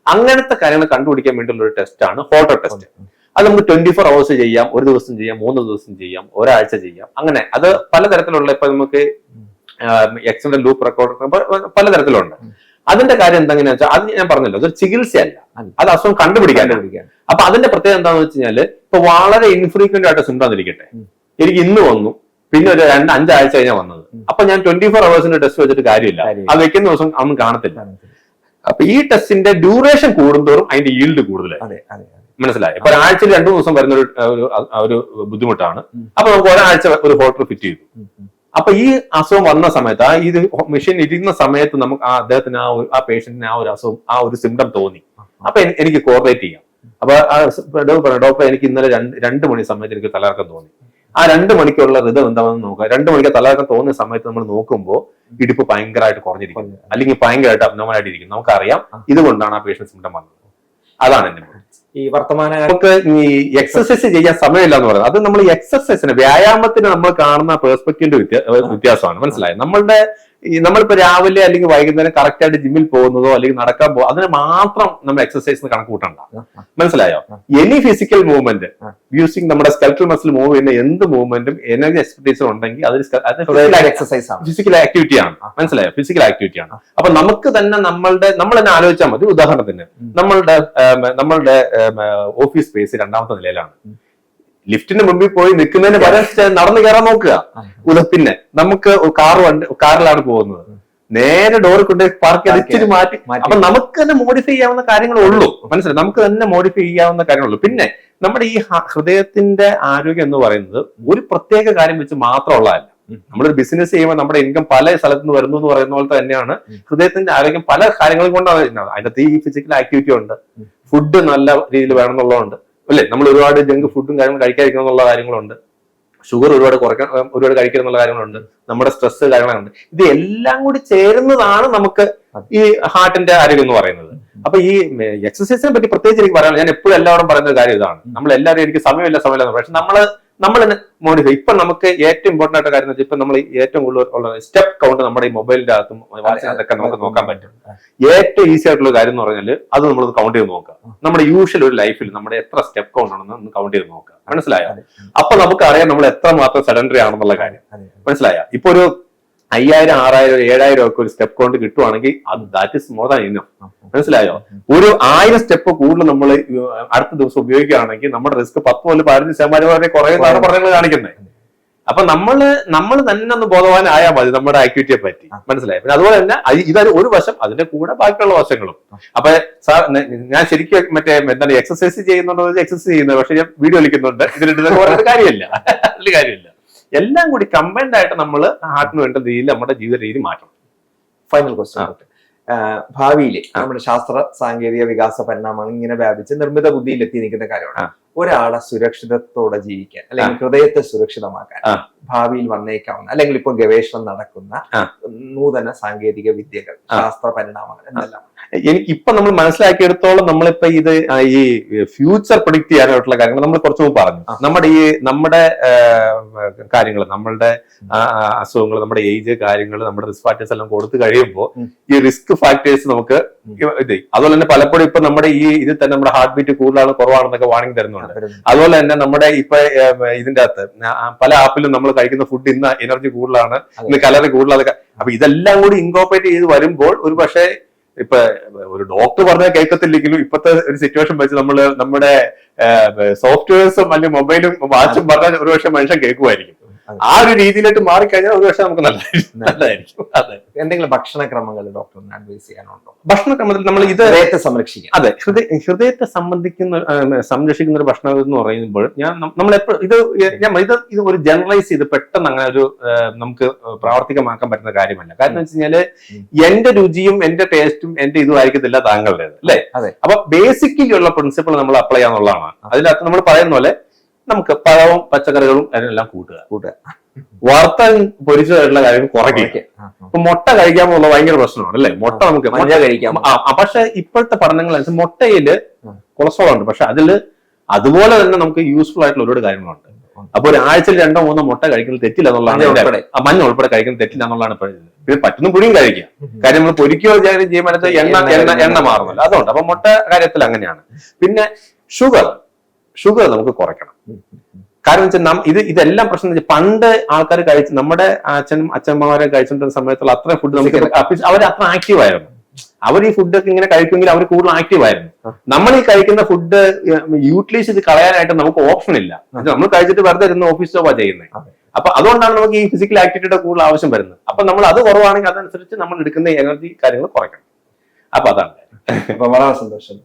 അങ്ങനത്തെ കാര്യങ്ങൾ കണ്ടുപിടിക്കാൻ വേണ്ടിയുള്ള ഒരു ടെസ്റ്റാണ് ഹോൾട്ടർ ടെസ്റ്റ്. അത് നമുക്ക് 24 hours ചെയ്യാം, ഒരു ദിവസം ചെയ്യാം, 3 ദിവസം ചെയ്യാം, ഒരാഴ്ച ചെയ്യാം. അങ്ങനെ അത് പലതരത്തിലുള്ള, ഇപ്പൊ നമുക്ക് എക്സിഡന്റ് ലൂപ്പ് റെക്കോർഡ് പലതരത്തിലുണ്ട്. അതിന്റെ കാര്യം എന്താണെന്ന് വെച്ചാൽ അത് ഞാൻ പറഞ്ഞല്ലോ, അതൊരു ചികിത്സയല്ല, അത് അസുഖം കണ്ടുപിടിക്കാൻ. അപ്പൊ അതിന്റെ പ്രത്യേകത എന്താണെന്ന് വെച്ച് കഴിഞ്ഞാല് ഇപ്പൊ വളരെ ഇൻഫ്രീക്വന്റ് ആയിട്ട് സിംറ്റം ഇരിക്കട്ടെ, എനിക്ക് ഇന്ന് വന്നു, പിന്നെ ഒരു 2-5 ആഴ്ച കഴിഞ്ഞാൽ വന്നത്, അപ്പൊ ഞാൻ 24 hours ടെസ്റ്റ് വെച്ചിട്ട് കാര്യമില്ല, അത് വെക്കുന്ന ദിവസം ഒന്നും കാണത്തില്ല. അപ്പൊ ഈ ടെസ്റ്റിന്റെ ഡ്യൂറേഷൻ കൂടുന്തോറും അതിന്റെ ഈൽഡ് കൂടുതലായി. മനസ്സിലായി? ഇപ്പൊ ഒരാഴ്ചയിൽ 2 ദിവസം വരുന്ന ഒരു ബുദ്ധിമുട്ടാണ്. അപ്പൊ നമുക്ക് ഒരാഴ്ച ഒരു ഹോൾട്ടർ ഫിറ്റ് ചെയ്തു. അപ്പൊ ഈ അസുഖം വന്ന സമയത്ത് ഇത് മെഷീൻ ഇരിക്കുന്ന സമയത്ത് നമുക്ക് അദ്ദേഹത്തിന് ആ പേഷ്യന്റിന് ആ ഒരു അസുഖം, ആ ഒരു സിംറ്റം തോന്നി. അപ്പൊ എനിക്ക് കോർഡിനേറ്റ് ചെയ്യാം. അപ്പൊ ഡോക്ടർ എനിക്ക് ഇന്നലെ 2 മണി സമയത്ത് എനിക്ക് തലകറക്കം തോന്നി. ആ 2 മണിക്കുള്ള ഋതം എന്താണെന്ന് നോക്കുക. 2 മണിക്ക് തലകറക്കം തോന്നുന്ന സമയത്ത് നമ്മൾ നോക്കുമ്പോൾ ഇടിപ്പ് ഭയങ്കരമായിട്ട് കുറഞ്ഞിരിക്കുന്നു, അല്ലെങ്കിൽ ഭയങ്കരമായിട്ട് അബ്നോർമലായിട്ട് ഇരിക്കുന്നു. നമുക്കറിയാം ഇതുകൊണ്ടാണ് ആ പേഷ്യന്റ് സിംറ്റം വന്നത്. അതാണ് എന്റെ ഈ വർത്തമാന നമുക്ക് ഈ എക്സസൈസ് ചെയ്യാൻ സമയമില്ല എന്ന് പറയുന്നത്. അത് നമ്മൾ എക്സസൈസിന്, വ്യായാമത്തിന് നമ്മൾ കാണുന്ന പെർസ്പെക്റ്റീവിന്റെ വ്യത്യാസമാണ്. മനസ്സിലായി? നമ്മളിപ്പോ രാവിലെ അല്ലെങ്കിൽ വൈകുന്നേരം കറക്റ്റ് ആയിട്ട് ജിമ്മിൽ പോകുന്നതോ അല്ലെങ്കിൽ നടക്കാൻ പോകും, അതിന് മാത്രം നമ്മൾ എക്സസൈസിന് കണക്ക് കൂട്ടണ്ട. മനസ്സിലായോ? എനി ഫിസിക്കൽ മൂവ്മെന്റ് യൂസിങ് നമ്മുടെ സ്കെൽറ്റൽ മസിൽ മൂവ് ചെയ്യുന്ന എന്ത് മൂവ്മെന്റും എനർജി എക്സ്പെർട്ടീസും ഉണ്ടെങ്കിൽ അത് എക്സസൈസ് ആണ്, ഫിസിക്കൽ ആക്ടിവിറ്റി ആണ്. മനസ്സിലായോ? ഫിസിക്കൽ ആക്ടിവിറ്റി ആണ്. അപ്പൊ നമുക്ക് തന്നെ നമ്മൾ തന്നെ ആലോചിച്ചാൽ മതി. ഉദാഹരണത്തിന് നമ്മളുടെ ഓഫീസ് സ്പേസ് 2ാമത്തെ നിലയിലാണ്. ലിഫ്റ്റിന് മുമ്പിൽ പോയി നിൽക്കുന്നതിന് പകരം നടന്നു കയറാൻ നോക്കുക. പിന്നെ നമുക്ക് കാറിലാണ് പോകുന്നത്, നേരെ ഡോറിൽ കൊണ്ട് പാർക്ക് ചെയ്ത് ഇച്ചിരി മാറ്റി. അപ്പൊ നമുക്ക് തന്നെ മോഡിഫൈ ചെയ്യാവുന്ന കാര്യങ്ങളേ ഉള്ളൂ. മനസ്സിലായി? നമുക്ക് തന്നെ മോഡിഫൈ ചെയ്യാവുന്ന കാര്യങ്ങളുള്ളൂ. പിന്നെ നമ്മുടെ ഈ ഹൃദയത്തിന്റെ ആരോഗ്യം എന്ന് പറയുന്നത് ഒരു പ്രത്യേക കാര്യം വെച്ച് മാത്രമുള്ളതല്ല. നമ്മളൊരു ബിസിനസ് ചെയ്യുമ്പോൾ നമ്മുടെ ഇൻകം പല സ്ഥലത്ത് നിന്ന് വരുന്നു എന്ന് പറയുന്ന പോലെ തന്നെയാണ് ഹൃദയത്തിന്റെ ആരോഗ്യം പല കാര്യങ്ങളും കൊണ്ടാണ്. അതിനകത്ത് ഈ ഫിസിക്കൽ ആക്ടിവിറ്റി ഉണ്ട്, ഫുഡ് നല്ല രീതിയിൽ വേണം എന്നുള്ളതുണ്ട്, അല്ലെ? നമ്മൾ ഒരുപാട് ജങ്ക് ഫുഡും കാര്യങ്ങളും കഴിക്കാതിരിക്കണം എന്നുള്ള കാര്യങ്ങളുണ്ട്, ഷുഗർ ഒരുപാട് കഴിക്കണം എന്നുള്ള കാര്യങ്ങളുണ്ട്, നമ്മുടെ സ്ട്രെസ് കാര്യങ്ങളുണ്ട്. ഇത് എല്ലാം കൂടി ചേരുന്നതാണ് നമുക്ക് ഈ ഹാർട്ടിന്റെ ആരോഗ്യം എന്ന് പറയുന്നത്. അപ്പൊ ഈ എക്സസൈസിനെ പറ്റി പ്രത്യേകിച്ച് എനിക്ക് പറയാനുള്ളത്, ഞാൻ എപ്പോഴും എല്ലാവരും പറയുന്ന കാര്യം ഇതാണ്. നമ്മളെല്ലാവരും എനിക്ക് സമയമില്ല, പക്ഷെ നമ്മൾ മോഡിഫൈ. ഇപ്പൊ നമുക്ക് ഏറ്റവും ഇമ്പോർട്ടന്റ് ആയിട്ട് കാര്യം ഇപ്പൊ നമ്മൾ ഏറ്റവും കൂടുതൽ ഉള്ള സ്റ്റെപ്പ് കൗണ്ട് നമ്മുടെ ഈ മൊബൈലിന്റെ അകത്തും വാട്സാപ്പിലൊക്കെ നമുക്ക് നോക്കാൻ പറ്റും. ഏറ്റവും ഈസി ആയിട്ടുള്ള കാര്യം എന്ന് പറഞ്ഞാൽ അത് നമ്മൾ കൗണ്ട് ചെയ്ത് നോക്കുക. നമ്മുടെ യൂഷ്വൽ ഒരു ലൈഫിൽ നമ്മുടെ എത്ര സ്റ്റെപ്പ് കൗണ്ട് ആണെന്ന് ഒന്ന് കൗണ്ട് ചെയ്ത് നോക്കുക. മനസ്സിലായോ? അപ്പൊ നമുക്ക് അറിയാം നമ്മൾ എത്ര മാത്രം സെഡൻഡറി ആണെന്നുള്ള കാര്യം. മനസ്സിലായ? ഇപ്പൊ ഒരു 5000, 6000, 7000 ഒക്കെ ഒരു സ്റ്റെപ്പ് കൗണ്ട് കിട്ടുവാണെങ്കിൽ അത് that is more than enough. മനസ്സിലായോ? ഒരു 1000 സ്റ്റെപ്പ് കൂടുതൽ നമ്മൾ അടുത്ത ദിവസം ഉപയോഗിക്കുകയാണെങ്കിൽ നമ്മുടെ റിസ്ക് 10 മുതൽ 15% വരെ കുറയുന്നതാണ് പഠനങ്ങൾ കാണിക്കുന്നത്. അപ്പൊ നമ്മൾ തന്നെ ഒന്ന് ബോധവാനായാൽ മതി നമ്മുടെ ആക്ടിവിറ്റിയെ പറ്റി. മനസ്സിലായി? പിന്നെ അതുപോലെ തന്നെ ഇതൊരു ഒരു വശം, അതിന്റെ കൂടെ ബാക്കിയുള്ള വശങ്ങളും. അപ്പൊ സാർ ഞാൻ ശരിക്കും എന്താണ് എക്സസൈസ് ചെയ്യുന്നുണ്ടോ? എക്സസൈസ് ചെയ്യുന്നത്, പക്ഷെ ഞാൻ വീഡിയോ കളിക്കുന്നുണ്ട്, ഇതിലിട്ട് പറയുന്ന കാര്യമില്ല. അതിൽ കാര്യമില്ല. എല്ലാം കൂടി കമ്പൈൻഡ് ആയിട്ട് നമ്മൾ ഹാർട്ടിന് വേണ്ട രീതിയിൽ നമ്മുടെ ജീവിത രീതി മാറ്റണം. ഫൈനൽ ക്വസ്റ്റ്യൻ, ഭാവിയിൽ നമ്മുടെ ശാസ്ത്ര സാങ്കേതിക വികാസ പരിണാമങ്ങൾ ഇങ്ങനെ വ്യാപിച്ച് നിർമ്മിത ബുദ്ധിയിൽ എത്തി നിൽക്കുന്ന കാര്യമാണ് ഒരാളെ സുരക്ഷിതത്തോടെ ജീവിക്കാൻ, അല്ലെങ്കിൽ ഹൃദയത്തെ സുരക്ഷിതമാക്കാൻ ഭാവിയിൽ വന്നേക്കാവുന്ന, അല്ലെങ്കിൽ ഇപ്പോൾ ഗവേഷണം നടക്കുന്ന നൂതന സാങ്കേതിക വിദ്യകൾ, ശാസ്ത്ര പരിണാമങ്ങൾ എന്തെല്ലാം? ഇപ്പൊ നമ്മൾ മനസ്സിലാക്കിയെടുത്തോളം നമ്മളിപ്പോ ഇത് ഈ ഫ്യൂച്ചർ പ്രൊഡിക്ട് ചെയ്യാനായിട്ടുള്ള കാര്യങ്ങൾ നമ്മൾ കുറച്ചു മുമ്പ് പറഞ്ഞു. നമ്മുടെ കാര്യങ്ങൾ, നമ്മളുടെ അസുഖങ്ങൾ, നമ്മുടെ ഏജ് കാര്യങ്ങൾ, നമ്മുടെ റിസ്ക് ഫാക്ടേഴ്സ് എല്ലാം കൊടുത്തു കഴിയുമ്പോൾ ഈ റിസ്ക് ഫാക്ടേഴ്സ് നമുക്ക് ഇത്, അതുപോലെ തന്നെ പലപ്പോഴും ഇപ്പൊ നമ്മുടെ ഈ ഇതിൽ തന്നെ നമ്മുടെ ഹാർട്ട് ബീറ്റ് കൂടുതലാണ് കുറവാണെന്നൊക്കെ വാണിംഗ് തരുന്നുണ്ട്. അതുപോലെ തന്നെ നമ്മുടെ ഇപ്പൊ ഇതിന്റെ അകത്ത് പല ആപ്പിലും നമ്മൾ കഴിക്കുന്ന ഫുഡ് ഇന്ന് എനർജി കൂടുതലാണ്, ഇന്ന് കലറി കൂടുതലാണ്. അപ്പൊ ഇതെല്ലാം കൂടി ഇൻകോർപ്പറേറ്റ് ചെയ്ത് വരുമ്പോൾ ഒരു പക്ഷേ ഇപ്പൊ ഒരു ഡോക്ടർ പറഞ്ഞാൽ കേൾക്കത്തില്ലെങ്കിലും ഇപ്പോഴത്തെ ഒരു സിറ്റുവേഷൻ വെച്ച് നമ്മുടെ സോഫ്റ്റ്വെയർസും അല്ലെങ്കിൽ മൊബൈലും വാച്ചും പറഞ്ഞാൽ ഒരുപക്ഷെ മനുഷ്യൻ കേൾക്കുമായിരിക്കും. അതെ. ആ ഒരു രീതിയിലോട്ട് മാറിക്കഴിഞ്ഞാൽ ഒരു പക്ഷേ നമുക്ക് നല്ലതായിരിക്കും. അതെ. എന്തെങ്കിലും ഭക്ഷണക്രമങ്ങൾ ഡോക്ടറിന് അഡ്വൈസ് ചെയ്യാനുണ്ടോ? ഭക്ഷണക്രമത്തിൽ നമ്മൾ ഇത് ഹൃദയത്തെ സംരക്ഷിക്കാൻ. അതെ, ഹൃദയത്തെ സംരക്ഷിക്കുന്ന ഒരു ഭക്ഷണം എന്ന് പറയുമ്പോൾ നമ്മൾ എപ്പോഴും ഇത് ഒരു ജനറലൈസ് ചെയ്ത് പെട്ടെന്ന് അങ്ങനെ ഒരു നമുക്ക് പ്രാവർത്തികമാക്കാൻ പറ്റുന്ന കാര്യമല്ല. കാരണം എന്ന് വെച്ച് കഴിഞ്ഞാല് എന്റെ രുചിയും എന്റെ ടേസ്റ്റും എന്റെ ഇതും ആയിരിക്കത്തില്ല താങ്കളുടേത്, അല്ലെ? അപ്പൊ ബേസിക്കലി ഉള്ള പ്രിൻസിപ്പിൾ നമ്മൾ അപ്ലൈ ചെയ്യാന്നുള്ളതാണ്. അതിനകത്ത് നമ്മൾ പറയുന്ന പോലെ നമുക്ക് പഴവും പച്ചക്കറികളും അതിനെല്ലാം കൂട്ടുക, വറുത്ത പൊരിച്ചതായിട്ടുള്ള കാര്യങ്ങൾ കുറയ്ക്കുക. ഇപ്പൊ മുട്ട കഴിക്കാമെന്നുള്ള ഭയങ്കര പ്രശ്നമാണ്, അല്ലെ? മുട്ട നമുക്ക് കഴിക്കാം. പക്ഷെ ഇപ്പോഴത്തെ പഠനങ്ങൾ അനുസരിച്ച് മുട്ടയില് കൊളസ്ട്രോൾ ഉണ്ട്, പക്ഷെ അതില് അതുപോലെ തന്നെ നമുക്ക് യൂസ്ഫുൾ ആയിട്ടുള്ള ഒരുപാട് കാര്യങ്ങളുണ്ട്. അപ്പൊ ഒരു ആഴ്ചയിൽ 2-3 മുട്ട കഴിക്കുന്നത് തെറ്റില്ല എന്നുള്ളതാണ്. മഞ്ഞ ഉൾപ്പെടെ കഴിക്കുന്നത് തെറ്റില്ല എന്നുള്ളതാണ് പറയുന്നത്. പിന്നെ പറ്റുന്ന പുളിയും കഴിക്കാം, കാര്യം നമ്മൾ പൊരിക്കുകയോ ചെയ്യുമ്പോൾ എണ്ണ മാറുമല്ലോ, അതുകൊണ്ട്. അപ്പൊ മുട്ട കാര്യത്തിൽ അങ്ങനെയാണ്. പിന്നെ ഷുഗർ നമുക്ക് കുറയ്ക്കണം. കാരണം വെച്ചാൽ ഇതെല്ലാം പ്രശ്നം വെച്ചാൽ പണ്ട് ആൾക്കാർ കഴിച്ച് നമ്മുടെ അച്ഛന്മാരെ കഴിച്ചിട്ടുള്ള സമയത്തുള്ള അത്രയും ഫുഡ് നമുക്ക് അവർ അത്ര ആക്റ്റീവ് ആയിരുന്നു. അവർ ഈ ഫുഡൊക്കെ ഇങ്ങനെ കഴിക്കുമെങ്കിൽ അവർ കൂടുതൽ ആക്റ്റീവ് ആയിരുന്നു. നമ്മൾ ഈ കഴിക്കുന്ന ഫുഡ് യൂട്ടിലൈസ് ചെയ്ത് കളയാനായിട്ട് നമുക്ക് ഓപ്ഷൻ ഇല്ല. നമ്മൾ കഴിച്ചിട്ട് വെറുതെ ഇരുന്ന് ഓഫീസ് ജോബാ ചെയ്യുന്നത്. അപ്പൊ അതുകൊണ്ടാണ് നമുക്ക് ഈ ഫിസിക്കൽ ആക്ടിവിറ്റിയുടെ കൂടുതൽ ആവശ്യം വരുന്നത്. അപ്പൊ നമ്മൾ അത് കുറവാണെങ്കിൽ അതനുസരിച്ച് നമ്മൾ എടുക്കുന്ന എനർജി കാര്യങ്ങൾ കുറയ്ക്കണം. അപ്പൊ അതാണ്. അപ്പൊ വളരെ സന്തോഷം.